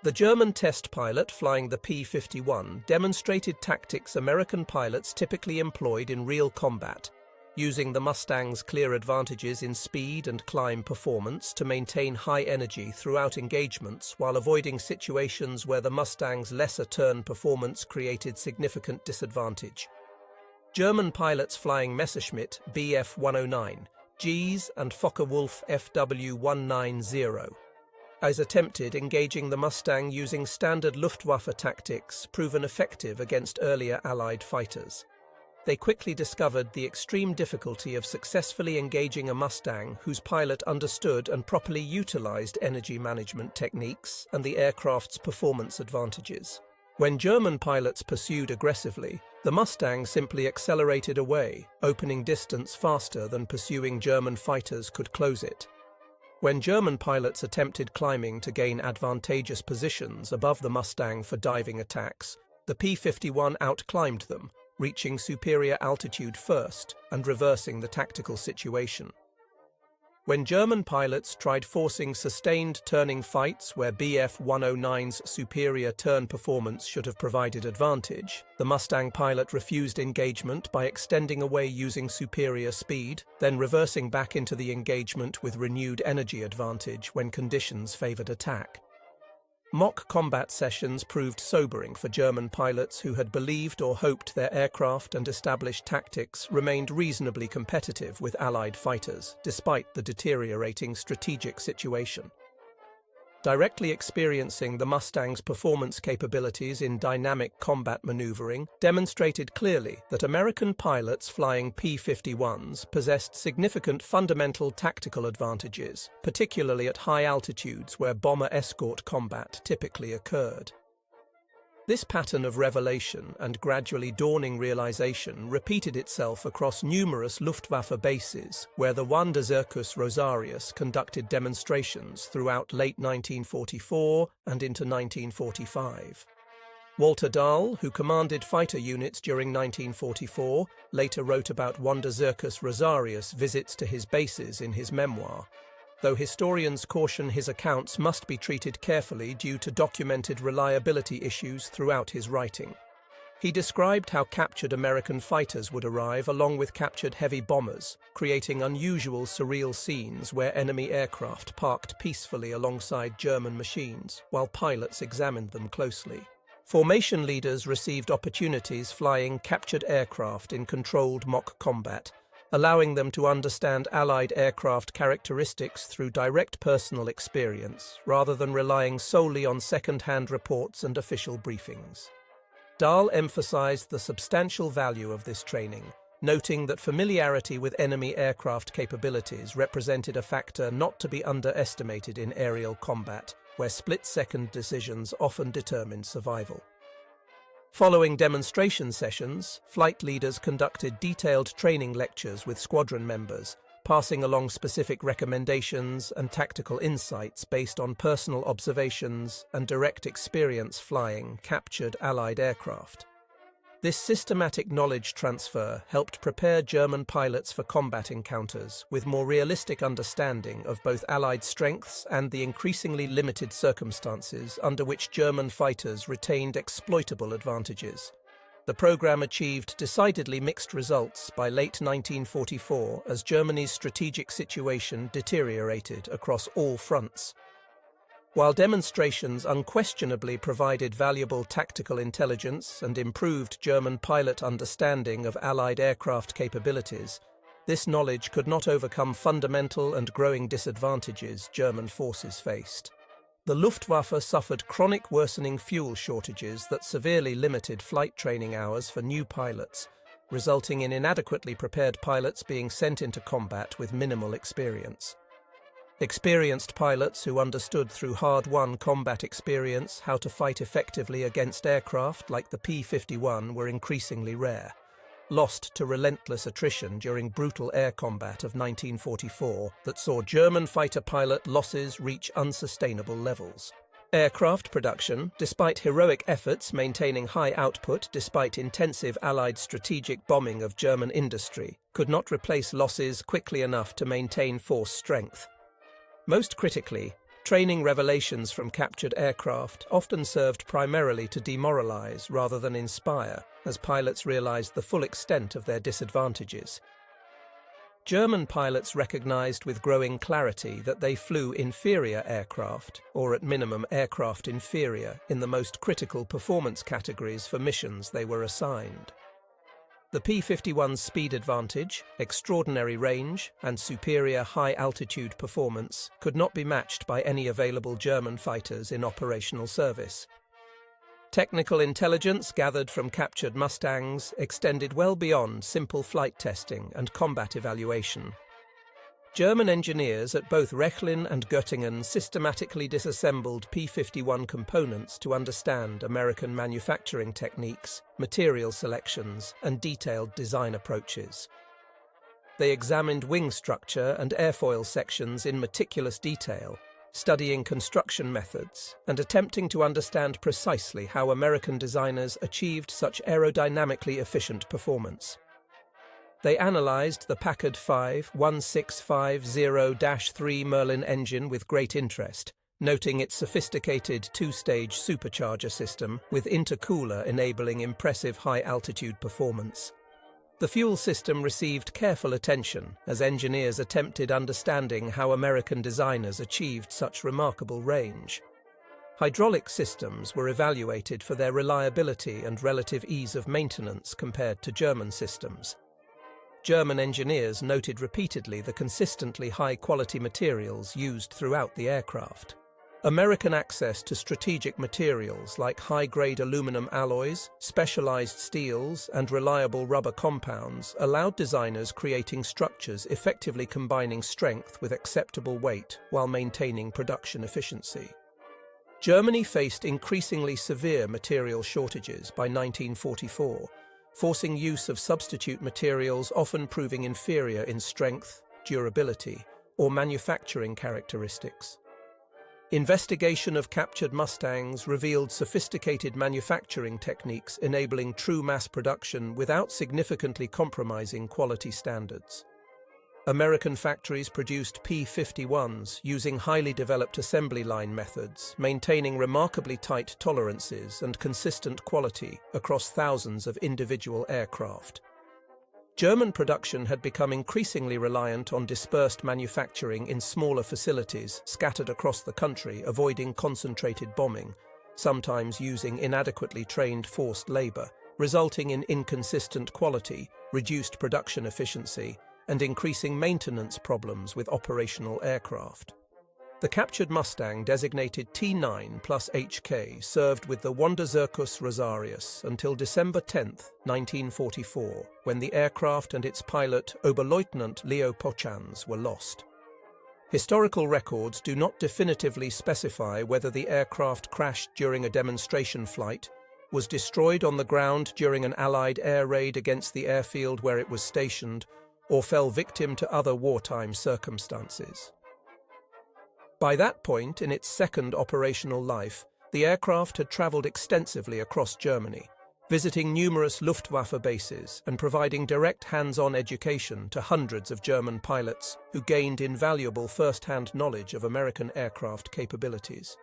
The German test pilot flying the P-51 demonstrated tactics American pilots typically employed in real combat, using the Mustang's clear advantages in speed and climb performance to maintain high energy throughout engagements while avoiding situations where the Mustang's lesser turn performance created significant disadvantage. German pilots flying Messerschmitt Bf-109, Gs and Focke-Wulf FW-190 as attempted engaging the Mustang using standard Luftwaffe tactics proven effective against earlier Allied fighters. They quickly discovered the extreme difficulty of successfully engaging a Mustang whose pilot understood and properly utilized energy management techniques and the aircraft's performance advantages. When German pilots pursued aggressively, the Mustang simply accelerated away, opening distance faster than pursuing German fighters could close it. When German pilots attempted climbing to gain advantageous positions above the Mustang for diving attacks, the P-51 outclimbed them, reaching superior altitude first and reversing the tactical situation. When German pilots tried forcing sustained turning fights where Bf-109's superior turn performance should have provided advantage, the Mustang pilot refused engagement by extending away using superior speed, then reversing back into the engagement with renewed energy advantage when conditions favored attack. Mock combat sessions proved sobering for German pilots who had believed or hoped their aircraft and established tactics remained reasonably competitive with Allied fighters, despite the deteriorating strategic situation. Directly experiencing the Mustang's performance capabilities in dynamic combat maneuvering demonstrated clearly that American pilots flying P-51s possessed significant fundamental tactical advantages, particularly at high altitudes where bomber escort combat typically occurred. This pattern of revelation and gradually dawning realization repeated itself across numerous Luftwaffe bases, where the Wanderzirkus Rosarius conducted demonstrations throughout late 1944 and into 1945. Walter Dahl, who commanded fighter units during 1944, later wrote about Wanderzirkus Rosarius visits to his bases in his memoir, though historians caution his accounts must be treated carefully due to documented reliability issues throughout his writing. He described how captured American fighters would arrive along with captured heavy bombers, creating unusual surreal scenes where enemy aircraft parked peacefully alongside German machines, while pilots examined them closely. Formation leaders received opportunities flying captured aircraft in controlled mock combat, allowing them to understand Allied aircraft characteristics through direct personal experience, rather than relying solely on second-hand reports and official briefings. Dahl emphasized the substantial value of this training, noting that familiarity with enemy aircraft capabilities represented a factor not to be underestimated in aerial combat, where split-second decisions often determined survival. Following demonstration sessions, flight leaders conducted detailed training lectures with squadron members, passing along specific recommendations and tactical insights based on personal observations and direct experience flying captured Allied aircraft. This systematic knowledge transfer helped prepare German pilots for combat encounters with more realistic understanding of both Allied strengths and the increasingly limited circumstances under which German fighters retained exploitable advantages. The program achieved decidedly mixed results by late 1944 as Germany's strategic situation deteriorated across all fronts. While demonstrations unquestionably provided valuable tactical intelligence and improved German pilot understanding of Allied aircraft capabilities, this knowledge could not overcome fundamental and growing disadvantages German forces faced. The Luftwaffe suffered chronic worsening fuel shortages that severely limited flight training hours for new pilots, resulting in inadequately prepared pilots being sent into combat with minimal experience. Experienced pilots who understood through hard-won combat experience how to fight effectively against aircraft like the P-51 were increasingly rare, lost to relentless attrition during brutal air combat of 1944 that saw German fighter pilot losses reach unsustainable levels. Aircraft production, despite heroic efforts maintaining high output despite intensive Allied strategic bombing of German industry, could not replace losses quickly enough to maintain force strength. Most critically, training revelations from captured aircraft often served primarily to demoralize rather than inspire, as pilots realized the full extent of their disadvantages. German pilots recognized with growing clarity that they flew inferior aircraft, or at minimum aircraft inferior, in the most critical performance categories for missions they were assigned. The P-51's speed advantage, extraordinary range, and superior high-altitude performance could not be matched by any available German fighters in operational service. Technical intelligence gathered from captured Mustangs extended well beyond simple flight testing and combat evaluation. German engineers at both Rechlin and Göttingen systematically disassembled P-51 components to understand American manufacturing techniques, material selections, and detailed design approaches. They examined wing structure and airfoil sections in meticulous detail, studying construction methods and attempting to understand precisely how American designers achieved such aerodynamically efficient performance. They analyzed the Packard 5-1650-3 Merlin engine with great interest, noting its sophisticated two-stage supercharger system with intercooler enabling impressive high-altitude performance. The fuel system received careful attention as engineers attempted understanding how American designers achieved such remarkable range. Hydraulic systems were evaluated for their reliability and relative ease of maintenance compared to German systems. German engineers noted repeatedly the consistently high-quality materials used throughout the aircraft. American access to strategic materials like high-grade aluminum alloys, specialized steels, and reliable rubber compounds allowed designers creating structures effectively combining strength with acceptable weight while maintaining production efficiency. Germany faced increasingly severe material shortages by 1944, forcing use of substitute materials often proving inferior in strength, durability, or manufacturing characteristics. Investigation of captured Mustangs revealed sophisticated manufacturing techniques enabling true mass production without significantly compromising quality standards. American factories produced P-51s using highly developed assembly line methods, maintaining remarkably tight tolerances and consistent quality across thousands of individual aircraft. German production had become increasingly reliant on dispersed manufacturing in smaller facilities scattered across the country, avoiding concentrated bombing, sometimes using inadequately trained forced labor, resulting in inconsistent quality, reduced production efficiency, and increasing maintenance problems with operational aircraft. The captured Mustang, designated T9 plus HK, served with the Wanderzirkus Rosarius until December 10, 1944, when the aircraft and its pilot, Oberleutnant Leo Pochans, were lost. Historical records do not definitively specify whether the aircraft crashed during a demonstration flight, was destroyed on the ground during an Allied air raid against the airfield where it was stationed, or fell victim to other wartime circumstances. By that point in its second operational life, the aircraft had traveled extensively across Germany, visiting numerous Luftwaffe bases and providing direct hands-on education to hundreds of German pilots who gained invaluable first-hand knowledge of American aircraft capabilities.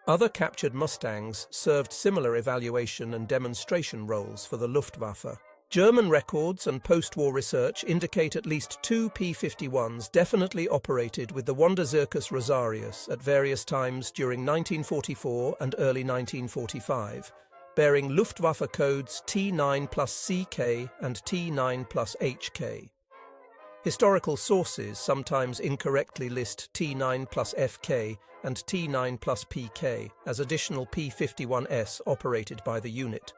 Other captured Mustangs served similar evaluation and demonstration roles for the Luftwaffe. German records and post-war research indicate at least 2 P-51s definitely operated with the Wanderzirkus Rosarius at various times during 1944 and early 1945, bearing Luftwaffe codes T9 plus CK and T9 plus HK. Historical sources sometimes incorrectly list T9 plus FK and T9 plus PK as additional P-51s operated by the unit,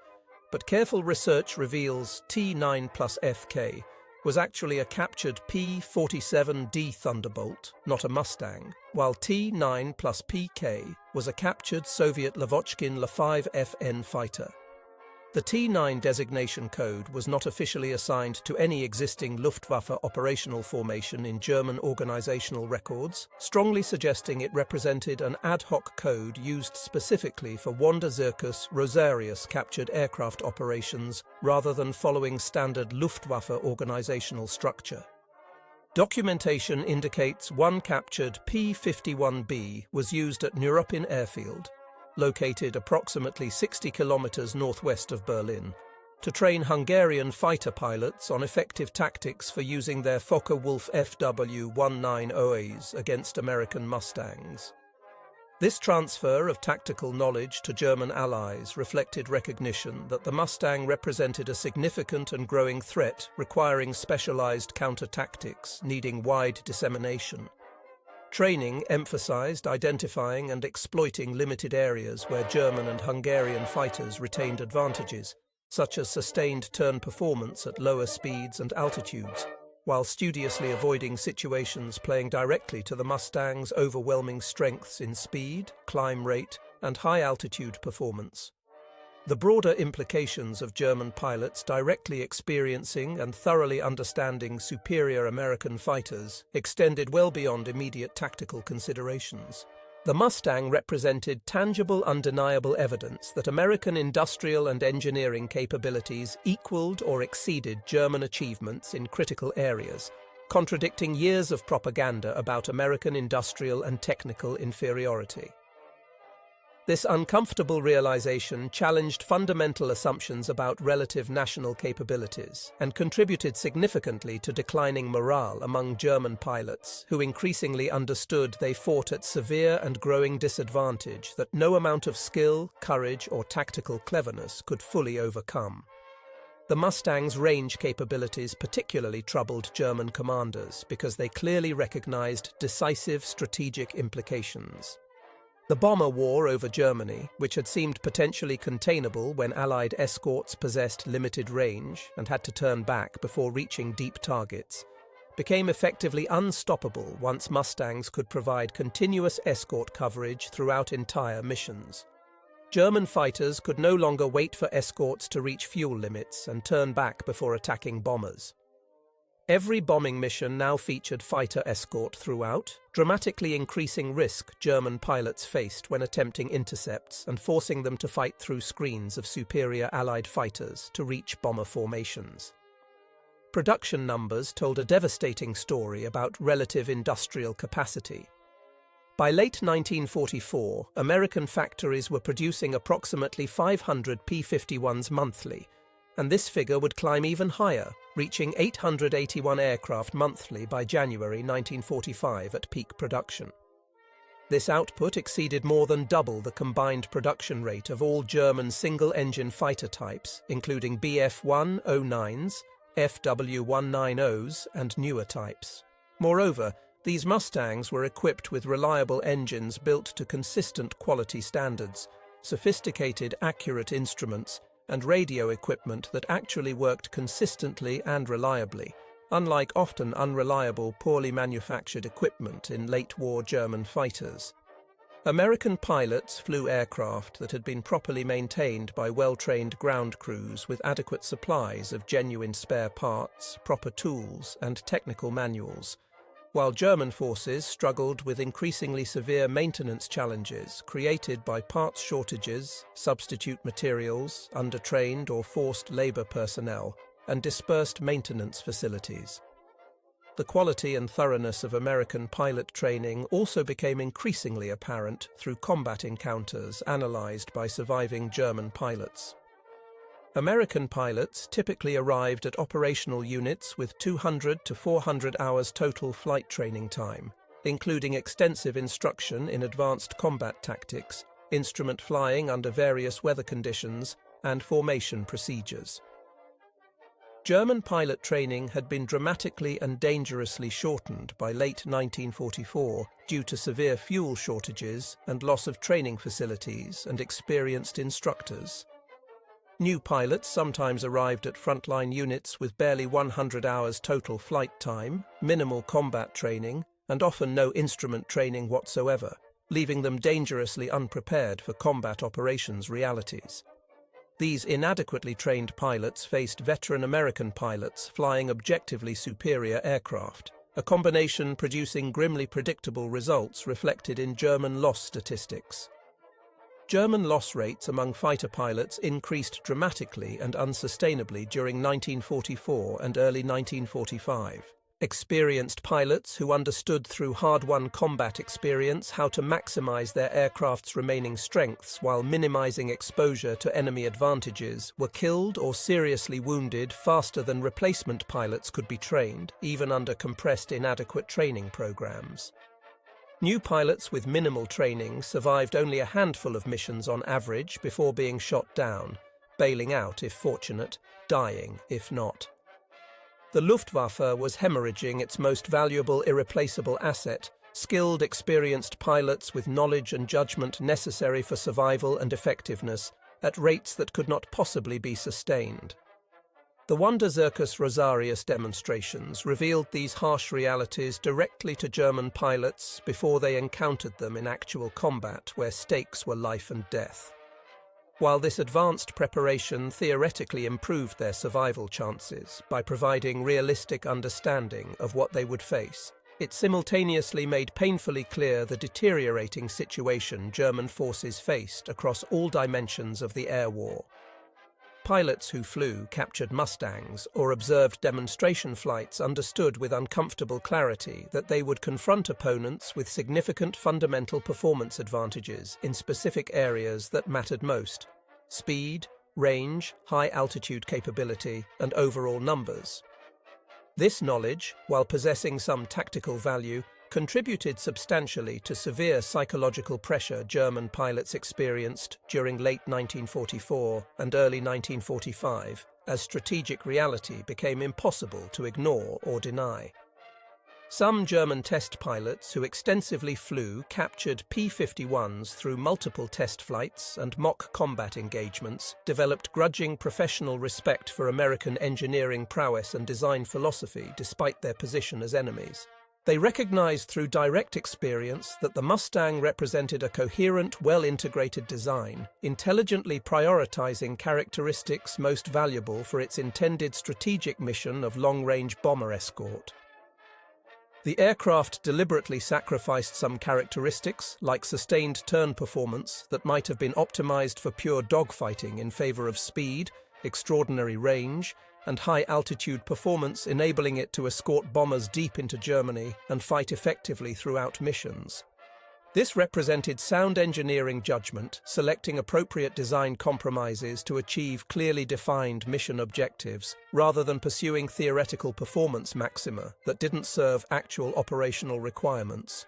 but careful research reveals T9 plus FK was actually a captured P-47D Thunderbolt, not a Mustang, while T9 plus PK was a captured Soviet Lavochkin La-5FN fighter. The T9 designation code was not officially assigned to any existing Luftwaffe operational formation in German organizational records, strongly suggesting it represented an ad hoc code used specifically for Wanderzirkus Rosarius captured aircraft operations rather than following standard Luftwaffe organizational structure. Documentation indicates one captured P-51B was used at Neuruppin Airfield, located approximately 60 kilometers northwest of Berlin, to train Hungarian fighter pilots on effective tactics for using their Focke-Wulf FW-19OAs against American Mustangs. This transfer of tactical knowledge to German allies reflected recognition that the Mustang represented a significant and growing threat requiring specialized counter-tactics needing wide dissemination. Training emphasized identifying and exploiting limited areas where German and Hungarian fighters retained advantages, such as sustained turn performance at lower speeds and altitudes, while studiously avoiding situations playing directly to the Mustang's overwhelming strengths in speed, climb rate, and high-altitude performance. The broader implications of German pilots directly experiencing and thoroughly understanding superior American fighters extended well beyond immediate tactical considerations. The Mustang represented tangible, undeniable evidence that American industrial and engineering capabilities equaled or exceeded German achievements in critical areas, contradicting years of propaganda about American industrial and technical inferiority. This uncomfortable realization challenged fundamental assumptions about relative national capabilities and contributed significantly to declining morale among German pilots, who increasingly understood they fought at severe and growing disadvantage that no amount of skill, courage, or tactical cleverness could fully overcome. The Mustang's range capabilities particularly troubled German commanders because they clearly recognized decisive strategic implications. The bomber war over Germany, which had seemed potentially containable when Allied escorts possessed limited range and had to turn back before reaching deep targets, became effectively unstoppable once Mustangs could provide continuous escort coverage throughout entire missions. German fighters could no longer wait for escorts to reach fuel limits and turn back before attacking bombers. Every bombing mission now featured fighter escort throughout, dramatically increasing risk German pilots faced when attempting intercepts and forcing them to fight through screens of superior Allied fighters to reach bomber formations. Production numbers told a devastating story about relative industrial capacity. By late 1944, American factories were producing approximately 500 P-51s monthly, and this figure would climb even higher, reaching 881 aircraft monthly by January 1945 at peak production. This output exceeded more than double the combined production rate of all German single-engine fighter types, including Bf-109s, FW-190s, and newer types. Moreover, these Mustangs were equipped with reliable engines built to consistent quality standards, sophisticated, accurate instruments, and radio equipment that actually worked consistently and reliably, unlike often unreliable, poorly manufactured equipment in late-war German fighters. American pilots flew aircraft that had been properly maintained by well-trained ground crews with adequate supplies of genuine spare parts, proper tools, and technical manuals, while German forces struggled with increasingly severe maintenance challenges created by parts shortages, substitute materials, undertrained or forced labor personnel, and dispersed maintenance facilities. The quality and thoroughness of American pilot training also became increasingly apparent through combat encounters analyzed by surviving German pilots. American pilots typically arrived at operational units with 200 to 400 hours total flight training time, including extensive instruction in advanced combat tactics, instrument flying under various weather conditions, and formation procedures. German pilot training had been dramatically and dangerously shortened by late 1944 due to severe fuel shortages and loss of training facilities and experienced instructors. New pilots sometimes arrived at frontline units with barely 100 hours total flight time, minimal combat training, and often no instrument training whatsoever, leaving them dangerously unprepared for combat operations realities. These inadequately trained pilots faced veteran American pilots flying objectively superior aircraft, a combination producing grimly predictable results reflected in German loss statistics. German loss rates among fighter pilots increased dramatically and unsustainably during 1944 and early 1945. Experienced pilots who understood through hard-won combat experience how to maximize their aircraft's remaining strengths while minimizing exposure to enemy advantages were killed or seriously wounded faster than replacement pilots could be trained, even under compressed, inadequate training programs. New pilots with minimal training survived only a handful of missions on average before being shot down, bailing out if fortunate, dying if not. The Luftwaffe was hemorrhaging its most valuable irreplaceable asset, skilled, experienced pilots with knowledge and judgment necessary for survival and effectiveness, at rates that could not possibly be sustained. The Wonder Circus Rosarius demonstrations revealed these harsh realities directly to German pilots before they encountered them in actual combat where stakes were life and death. While this advanced preparation theoretically improved their survival chances by providing realistic understanding of what they would face, it simultaneously made painfully clear the deteriorating situation German forces faced across all dimensions of the air war. Pilots who flew captured Mustangs or observed demonstration flights understood with uncomfortable clarity that they would confront opponents with significant fundamental performance advantages in specific areas that mattered most: speed, range, high-altitude capability, and overall numbers. This knowledge, while possessing some tactical value, contributed substantially to severe psychological pressure German pilots experienced during late 1944 and early 1945, as strategic reality became impossible to ignore or deny. Some German test pilots who extensively flew captured P-51s through multiple test flights and mock combat engagements, developed grudging professional respect for American engineering prowess and design philosophy despite their position as enemies. They recognized through direct experience that the Mustang represented a coherent, well-integrated design, intelligently prioritizing characteristics most valuable for its intended strategic mission of long-range bomber escort. The aircraft deliberately sacrificed some characteristics, like sustained turn performance, that might have been optimized for pure dogfighting in favor of speed, extraordinary range, and high-altitude performance, enabling it to escort bombers deep into Germany and fight effectively throughout missions. This represented sound engineering judgment, selecting appropriate design compromises to achieve clearly defined mission objectives, rather than pursuing theoretical performance maxima that didn't serve actual operational requirements.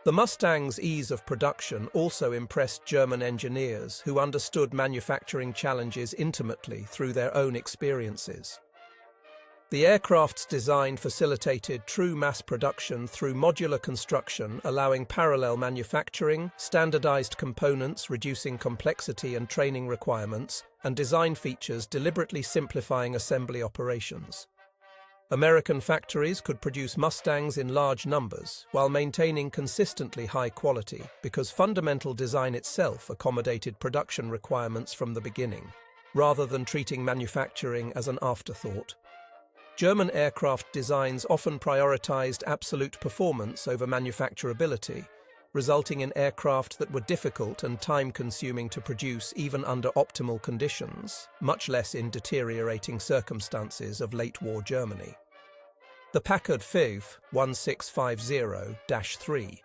The Mustang's ease of production also impressed German engineers who understood manufacturing challenges intimately through their own experiences. The aircraft's design facilitated true mass production through modular construction, allowing parallel manufacturing, standardized components reducing complexity and training requirements, and design features deliberately simplifying assembly operations. American factories could produce Mustangs in large numbers while maintaining consistently high quality because fundamental design itself accommodated production requirements from the beginning, rather than treating manufacturing as an afterthought. German aircraft designs often prioritized absolute performance over manufacturability, resulting in aircraft that were difficult and time-consuming to produce even under optimal conditions, much less in deteriorating circumstances of late-war Germany. The Packard FIV 1650-3,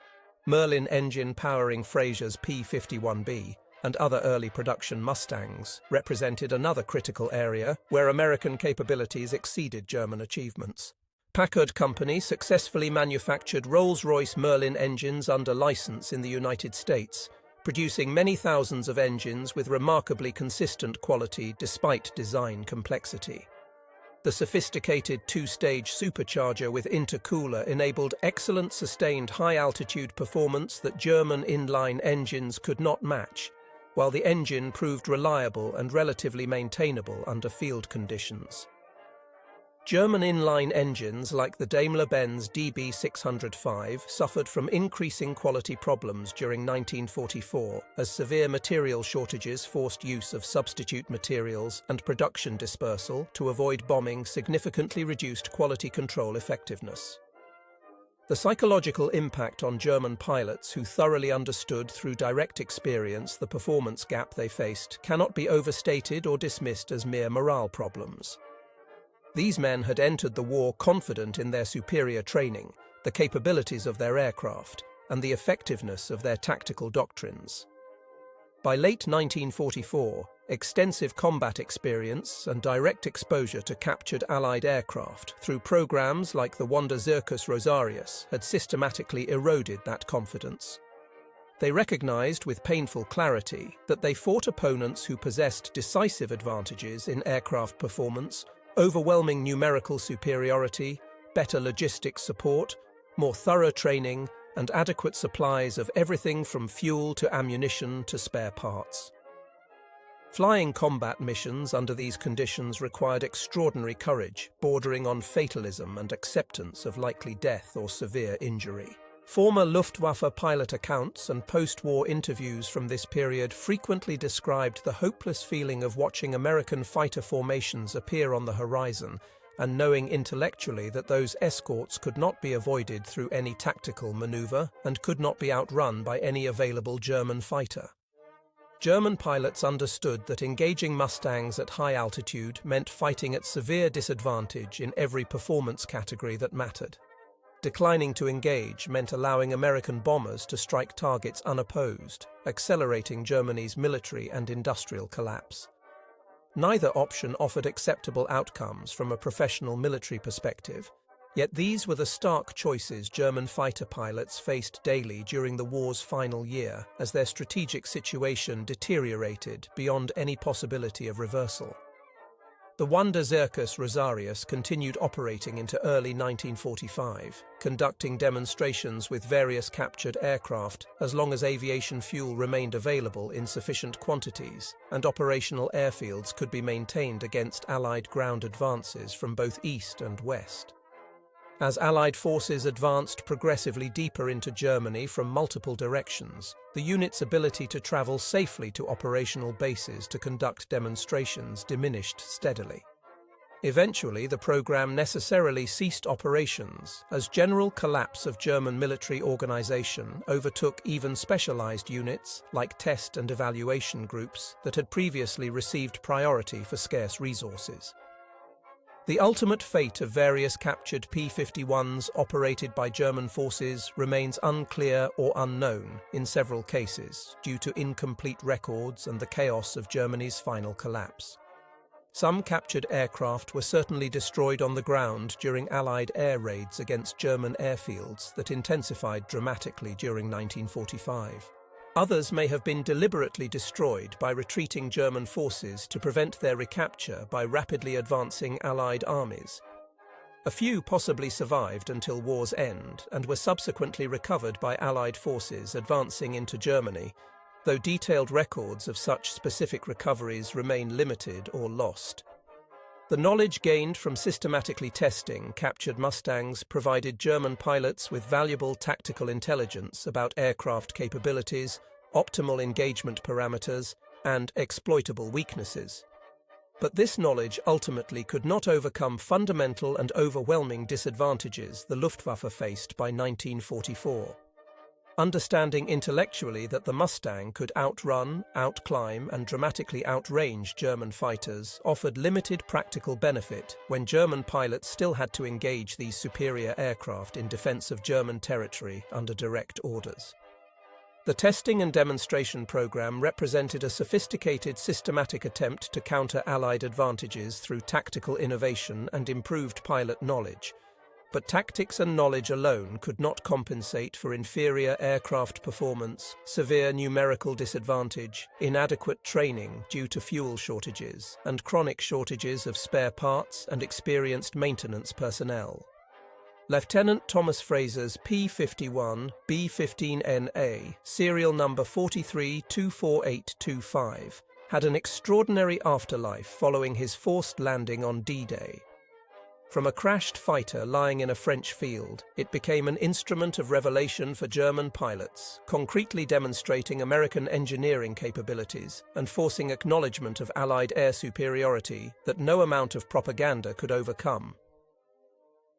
Merlin engine powering Fraser's P-51B, and other early production Mustangs represented another critical area where American capabilities exceeded German achievements. Packard Company successfully manufactured Rolls-Royce Merlin engines under license in the United States, producing many thousands of engines with remarkably consistent quality despite design complexity. The sophisticated two-stage supercharger with intercooler enabled excellent sustained high-altitude performance that German inline engines could not match, while the engine proved reliable and relatively maintainable under field conditions. German inline engines like the Daimler-Benz DB605 suffered from increasing quality problems during 1944 as severe material shortages forced use of substitute materials and production dispersal to avoid bombing significantly reduced quality control effectiveness. The psychological impact on German pilots who thoroughly understood through direct experience the performance gap they faced cannot be overstated or dismissed as mere morale problems. These men had entered the war confident in their superior training, the capabilities of their aircraft, and the effectiveness of their tactical doctrines. By late 1944, extensive combat experience and direct exposure to captured Allied aircraft through programs like the Wanderzirkus Rosarius had systematically eroded that confidence. They recognized with painful clarity that they fought opponents who possessed decisive advantages in aircraft performance, overwhelming numerical superiority, better logistics support, more thorough training, and adequate supplies of everything from fuel to ammunition to spare parts. Flying combat missions under these conditions required extraordinary courage, bordering on fatalism and acceptance of likely death or severe injury. Former Luftwaffe pilot accounts and post-war interviews from this period frequently described the hopeless feeling of watching American fighter formations appear on the horizon and knowing intellectually that those escorts could not be avoided through any tactical maneuver and could not be outrun by any available German fighter. German pilots understood that engaging Mustangs at high altitude meant fighting at severe disadvantage in every performance category that mattered. Declining to engage meant allowing American bombers to strike targets unopposed, accelerating Germany's military and industrial collapse. Neither option offered acceptable outcomes from a professional military perspective, yet these were the stark choices German fighter pilots faced daily during the war's final year as their strategic situation deteriorated beyond any possibility of reversal. The Wanderzirkus Rosarius continued operating into early 1945, conducting demonstrations with various captured aircraft as long as aviation fuel remained available in sufficient quantities and operational airfields could be maintained against Allied ground advances from both east and west. As Allied forces advanced progressively deeper into Germany from multiple directions, the unit's ability to travel safely to operational bases to conduct demonstrations diminished steadily. Eventually, the program necessarily ceased operations as general collapse of German military organization overtook even specialized units like test and evaluation groups that had previously received priority for scarce resources. The ultimate fate of various captured P-51s operated by German forces remains unclear or unknown in several cases due to incomplete records and the chaos of Germany's final collapse. Some captured aircraft were certainly destroyed on the ground during Allied air raids against German airfields that intensified dramatically during 1945. Others may have been deliberately destroyed by retreating German forces to prevent their recapture by rapidly advancing Allied armies. A few possibly survived until war's end and were subsequently recovered by Allied forces advancing into Germany, though detailed records of such specific recoveries remain limited or lost. The knowledge gained from systematically testing captured Mustangs provided German pilots with valuable tactical intelligence about aircraft capabilities, optimal engagement parameters, and exploitable weaknesses. But this knowledge ultimately could not overcome fundamental and overwhelming disadvantages the Luftwaffe faced by 1944. Understanding intellectually that the Mustang could outrun, outclimb, and dramatically outrange German fighters offered limited practical benefit when German pilots still had to engage these superior aircraft in defense of German territory under direct orders. The testing and demonstration program represented a sophisticated, systematic attempt to counter Allied advantages through tactical innovation and improved pilot knowledge. But tactics and knowledge alone could not compensate for inferior aircraft performance, severe numerical disadvantage, inadequate training due to fuel shortages, and chronic shortages of spare parts and experienced maintenance personnel. Lieutenant Thomas Fraser's P-51 B-15NA, serial number 43-24825, had an extraordinary afterlife following his forced landing on D-Day. From a crashed fighter lying in a French field, it became an instrument of revelation for German pilots, concretely demonstrating American engineering capabilities and forcing acknowledgement of Allied air superiority that no amount of propaganda could overcome.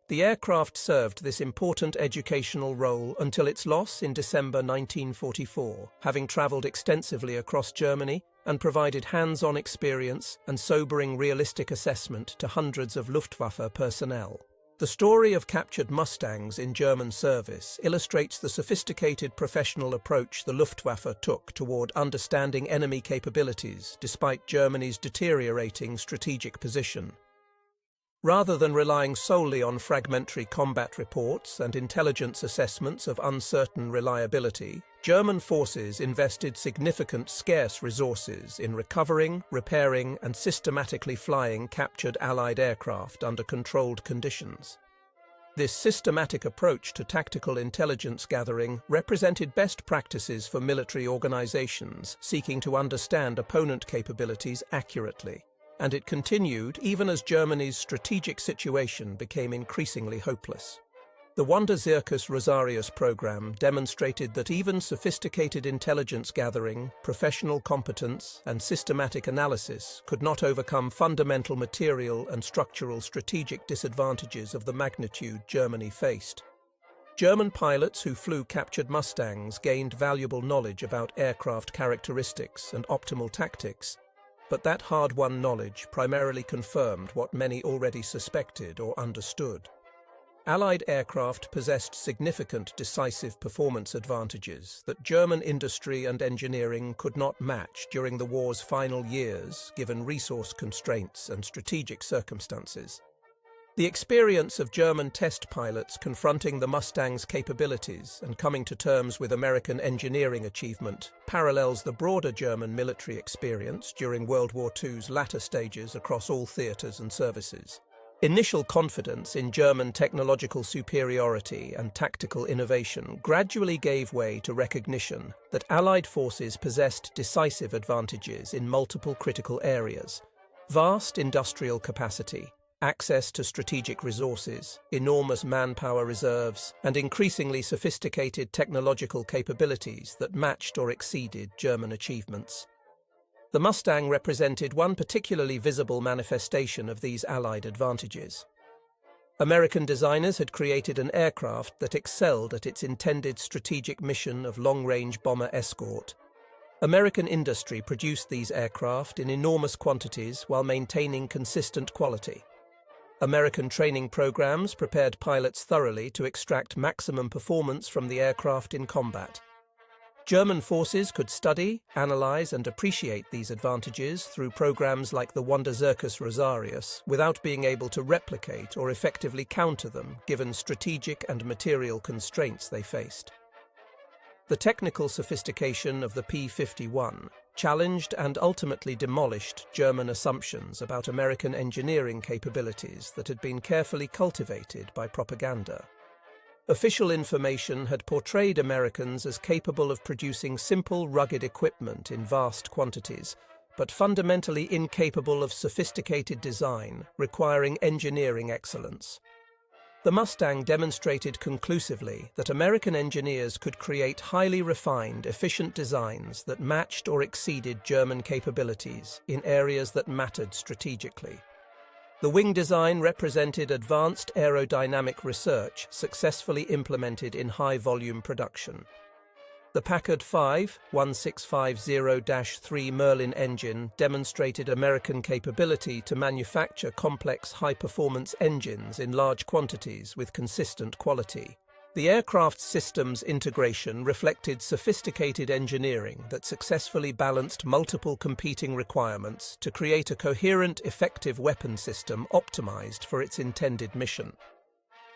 The aircraft served this important educational role until its loss in December 1944, having travelled extensively across Germany and provided hands-on experience and sobering realistic assessment to hundreds of Luftwaffe personnel. The story of captured Mustangs in German service illustrates the sophisticated professional approach the Luftwaffe took toward understanding enemy capabilities despite Germany's deteriorating strategic position. Rather than relying solely on fragmentary combat reports and intelligence assessments of uncertain reliability, German forces invested significant scarce resources in recovering, repairing, and systematically flying captured Allied aircraft under controlled conditions. This systematic approach to tactical intelligence gathering represented best practices for military organizations seeking to understand opponent capabilities accurately, and it continued even as Germany's strategic situation became increasingly hopeless. The Wunderzirkus Rosarius program demonstrated that even sophisticated intelligence gathering, professional competence, and systematic analysis could not overcome fundamental material and structural strategic disadvantages of the magnitude Germany faced. German pilots who flew captured Mustangs gained valuable knowledge about aircraft characteristics and optimal tactics, but that hard-won knowledge primarily confirmed what many already suspected or understood. Allied aircraft possessed significant decisive performance advantages that German industry and engineering could not match during the war's final years, given resource constraints and strategic circumstances. The experience of German test pilots confronting the Mustang's capabilities and coming to terms with American engineering achievement parallels the broader German military experience during World War II's latter stages across all theatres and services. Initial confidence in German technological superiority and tactical innovation gradually gave way to recognition that Allied forces possessed decisive advantages in multiple critical areas: vast industrial capacity, access to strategic resources, enormous manpower reserves, and increasingly sophisticated technological capabilities that matched or exceeded German achievements. The Mustang represented one particularly visible manifestation of these Allied advantages. American designers had created an aircraft that excelled at its intended strategic mission of long-range bomber escort. American industry produced these aircraft in enormous quantities while maintaining consistent quality. American training programs prepared pilots thoroughly to extract maximum performance from the aircraft in combat. German forces could study, analyze, and appreciate these advantages through programs like the Wunderzirkus Rosarius without being able to replicate or effectively counter them given strategic and material constraints they faced. The technical sophistication of the P-51 challenged and ultimately demolished German assumptions about American engineering capabilities that had been carefully cultivated by propaganda. Official information had portrayed Americans as capable of producing simple, rugged equipment in vast quantities, but fundamentally incapable of sophisticated design, requiring engineering excellence. The Mustang demonstrated conclusively that American engineers could create highly refined, efficient designs that matched or exceeded German capabilities in areas that mattered strategically. The wing design represented advanced aerodynamic research successfully implemented in high-volume production. The Packard 5-1650-3 Merlin engine demonstrated American capability to manufacture complex high-performance engines in large quantities with consistent quality. The aircraft's systems integration reflected sophisticated engineering that successfully balanced multiple competing requirements to create a coherent, effective weapon system optimized for its intended mission.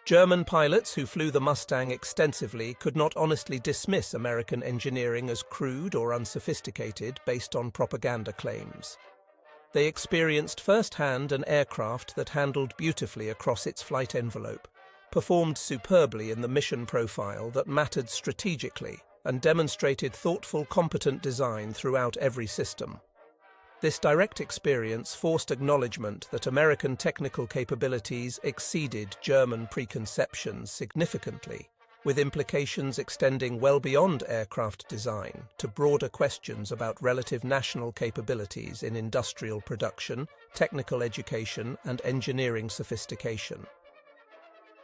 German pilots who flew the Mustang extensively could not honestly dismiss American engineering as crude or unsophisticated based on propaganda claims. They experienced firsthand an aircraft that handled beautifully across its flight envelope, performed superbly in the mission profile that mattered strategically, and demonstrated thoughtful, competent design throughout every system. This direct experience forced acknowledgement that American technical capabilities exceeded German preconceptions significantly, with implications extending well beyond aircraft design to broader questions about relative national capabilities in industrial production, technical education, and engineering sophistication.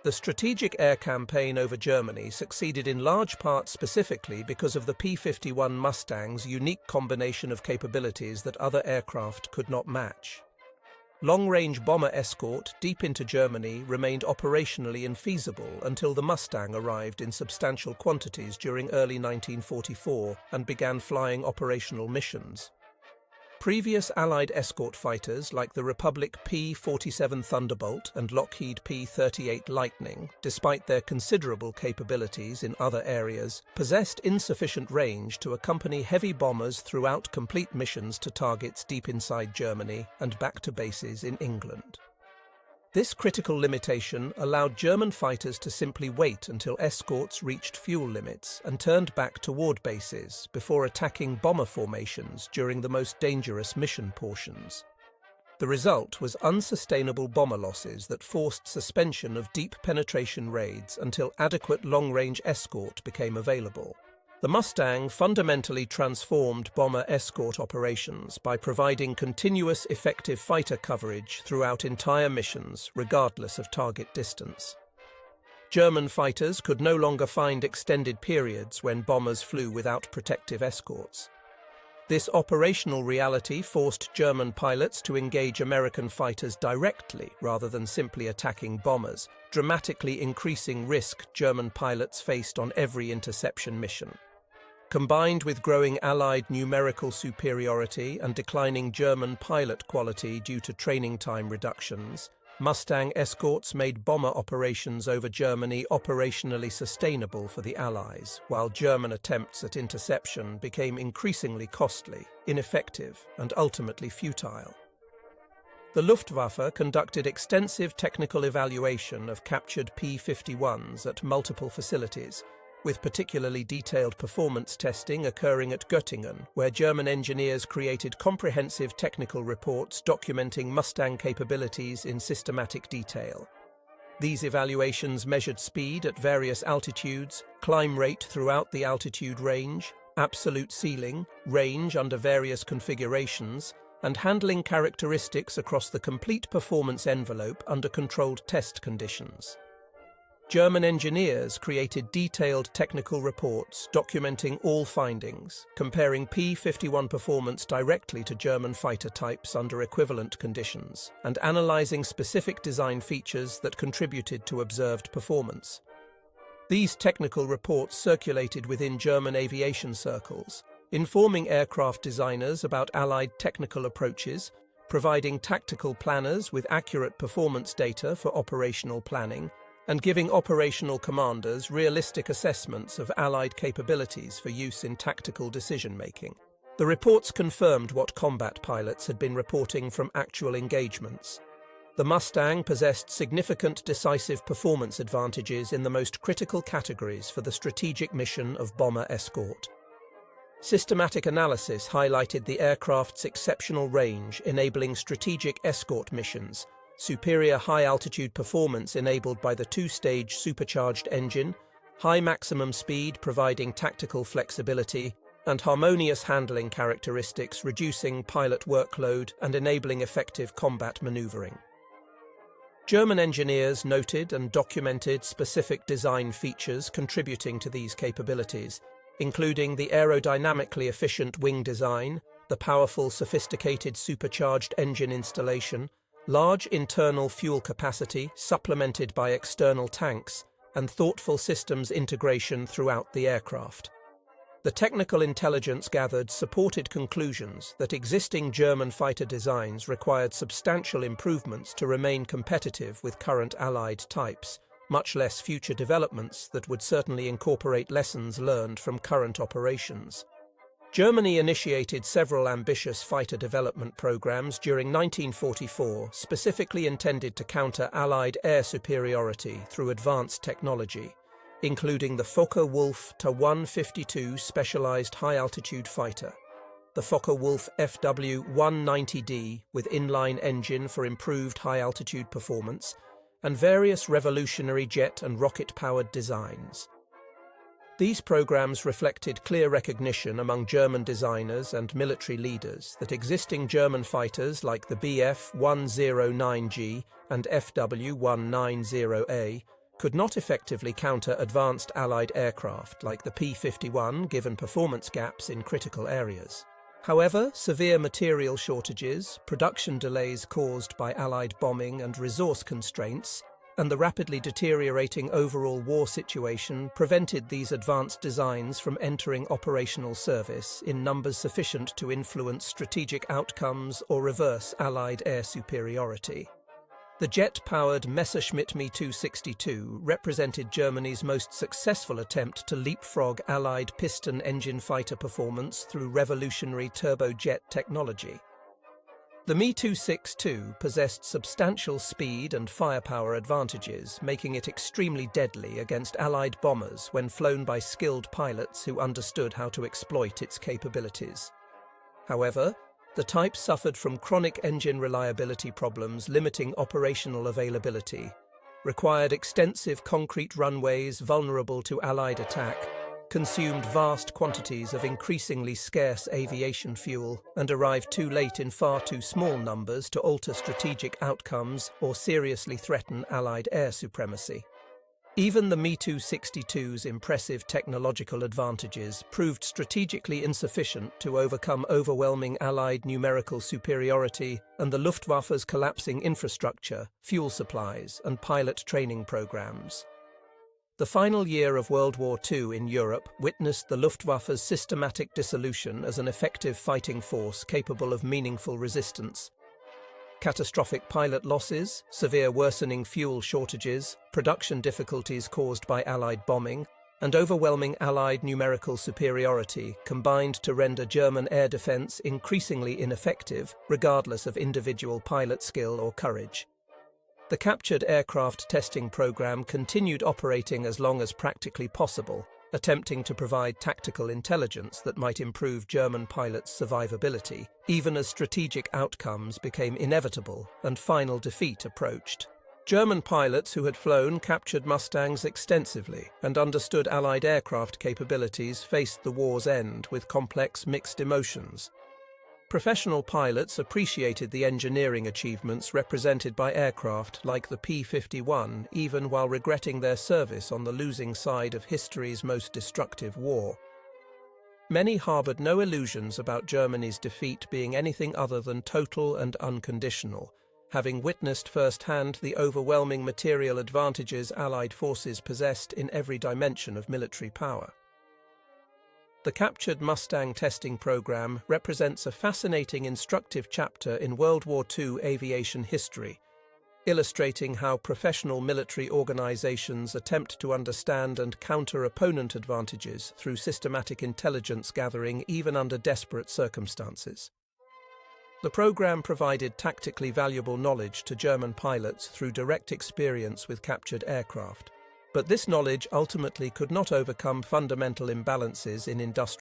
The strategic air campaign over Germany succeeded in large part specifically because of the P-51 Mustang's unique combination of capabilities that other aircraft could not match. Long-range bomber escort deep into Germany remained operationally infeasible until the Mustang arrived in substantial quantities during early 1944 and began flying operational missions. Previous Allied escort fighters like the Republic P-47 Thunderbolt and Lockheed P-38 Lightning, despite their considerable capabilities in other areas, possessed insufficient range to accompany heavy bombers throughout complete missions to targets deep inside Germany and back to bases in England. This critical limitation allowed German fighters to simply wait until escorts reached fuel limits and turned back toward bases before attacking bomber formations during the most dangerous mission portions. The result was unsustainable bomber losses that forced suspension of deep penetration raids until adequate long-range escort became available. The Mustang fundamentally transformed bomber escort operations by providing continuous effective fighter coverage throughout entire missions, regardless of target distance. German fighters could no longer find extended periods when bombers flew without protective escorts. This operational reality forced German pilots to engage American fighters directly rather than simply attacking bombers, dramatically increasing risk German pilots faced on every interception mission. Combined with growing Allied numerical superiority and declining German pilot quality due to training time reductions, Mustang escorts made bomber operations over Germany operationally sustainable for the Allies, while German attempts at interception became increasingly costly, ineffective, and ultimately futile. The Luftwaffe conducted extensive technical evaluation of captured P-51s at multiple facilities, with particularly detailed performance testing occurring at Göttingen, where German engineers created comprehensive technical reports documenting Mustang capabilities in systematic detail. These evaluations measured speed at various altitudes, climb rate throughout the altitude range, absolute ceiling, range under various configurations, and handling characteristics across the complete performance envelope under controlled test conditions. German engineers created detailed technical reports documenting all findings, comparing P-51 performance directly to German fighter types under equivalent conditions, and analyzing specific design features that contributed to observed performance. These technical reports circulated within German aviation circles, informing aircraft designers about Allied technical approaches, providing tactical planners with accurate performance data for operational planning, and giving operational commanders realistic assessments of Allied capabilities for use in tactical decision-making. The reports confirmed what combat pilots had been reporting from actual engagements. The Mustang possessed significant decisive performance advantages in the most critical categories for the strategic mission of bomber escort. Systematic analysis highlighted the aircraft's exceptional range, enabling strategic escort missions, superior high-altitude performance enabled by the two-stage supercharged engine, high maximum speed providing tactical flexibility, and harmonious handling characteristics reducing pilot workload and enabling effective combat maneuvering. German engineers noted and documented specific design features contributing to these capabilities, including the aerodynamically efficient wing design, the powerful sophisticated supercharged engine installation, large internal fuel capacity supplemented by external tanks, and thoughtful systems integration throughout the aircraft. The technical intelligence gathered supported conclusions that existing German fighter designs required substantial improvements to remain competitive with current Allied types, much less future developments that would certainly incorporate lessons learned from current operations. Germany initiated several ambitious fighter development programs during 1944, specifically intended to counter Allied air superiority through advanced technology, including the Focke-Wulf Tu-152 specialized high-altitude fighter. the Focke-Wulf FW-190D with inline engine for improved high-altitude performance, and various revolutionary jet and rocket-powered designs. These programs reflected clear recognition among German designers and military leaders that existing German fighters like the Bf-109G and FW-190A could not effectively counter advanced Allied aircraft like the P-51 given performance gaps in critical areas. However, severe material shortages, production delays caused by Allied bombing and resource constraints, and the rapidly deteriorating overall war situation prevented these advanced designs from entering operational service in numbers sufficient to influence strategic outcomes or reverse Allied air superiority. The jet-powered Messerschmitt Me-262 represented Germany's most successful attempt to leapfrog Allied piston engine fighter performance through revolutionary turbojet technology. The Me-262 possessed substantial speed and firepower advantages, making it extremely deadly against Allied bombers when flown by skilled pilots who understood how to exploit its capabilities. However, the type suffered from chronic engine reliability problems limiting operational availability, required extensive concrete runways vulnerable to Allied attack, consumed vast quantities of increasingly scarce aviation fuel, and arrived too late in far too small numbers to alter strategic outcomes or seriously threaten Allied air supremacy. Even the Me-262's impressive technological advantages proved strategically insufficient to overcome overwhelming Allied numerical superiority and the Luftwaffe's collapsing infrastructure, fuel supplies, and pilot training programs. The final year of World War II in Europe witnessed the Luftwaffe's systematic dissolution as an effective fighting force capable of meaningful resistance. Catastrophic pilot losses, severe worsening fuel shortages, production difficulties caused by Allied bombing, and overwhelming Allied numerical superiority combined to render German air defense increasingly ineffective, regardless of individual pilot skill or courage. The captured aircraft testing program continued operating as long as practically possible, attempting to provide tactical intelligence that might improve German pilots' survivability, even as strategic outcomes became inevitable and final defeat approached. German pilots who had flown captured Mustangs extensively and understood Allied aircraft capabilities faced the war's end with complex mixed emotions. Professional pilots appreciated the engineering achievements represented by aircraft like the P-51, even while regretting their service on the losing side of history's most destructive war. Many harbored no illusions about Germany's defeat being anything other than total and unconditional, having witnessed firsthand the overwhelming material advantages Allied forces possessed in every dimension of military power. The captured Mustang testing program represents a fascinating, instructive chapter in World War II aviation history, illustrating how professional military organizations attempt to understand and counter opponent advantages through systematic intelligence gathering even under desperate circumstances. The program provided tactically valuable knowledge to German pilots through direct experience with captured aircraft. But this knowledge ultimately could not overcome fundamental imbalances in industrial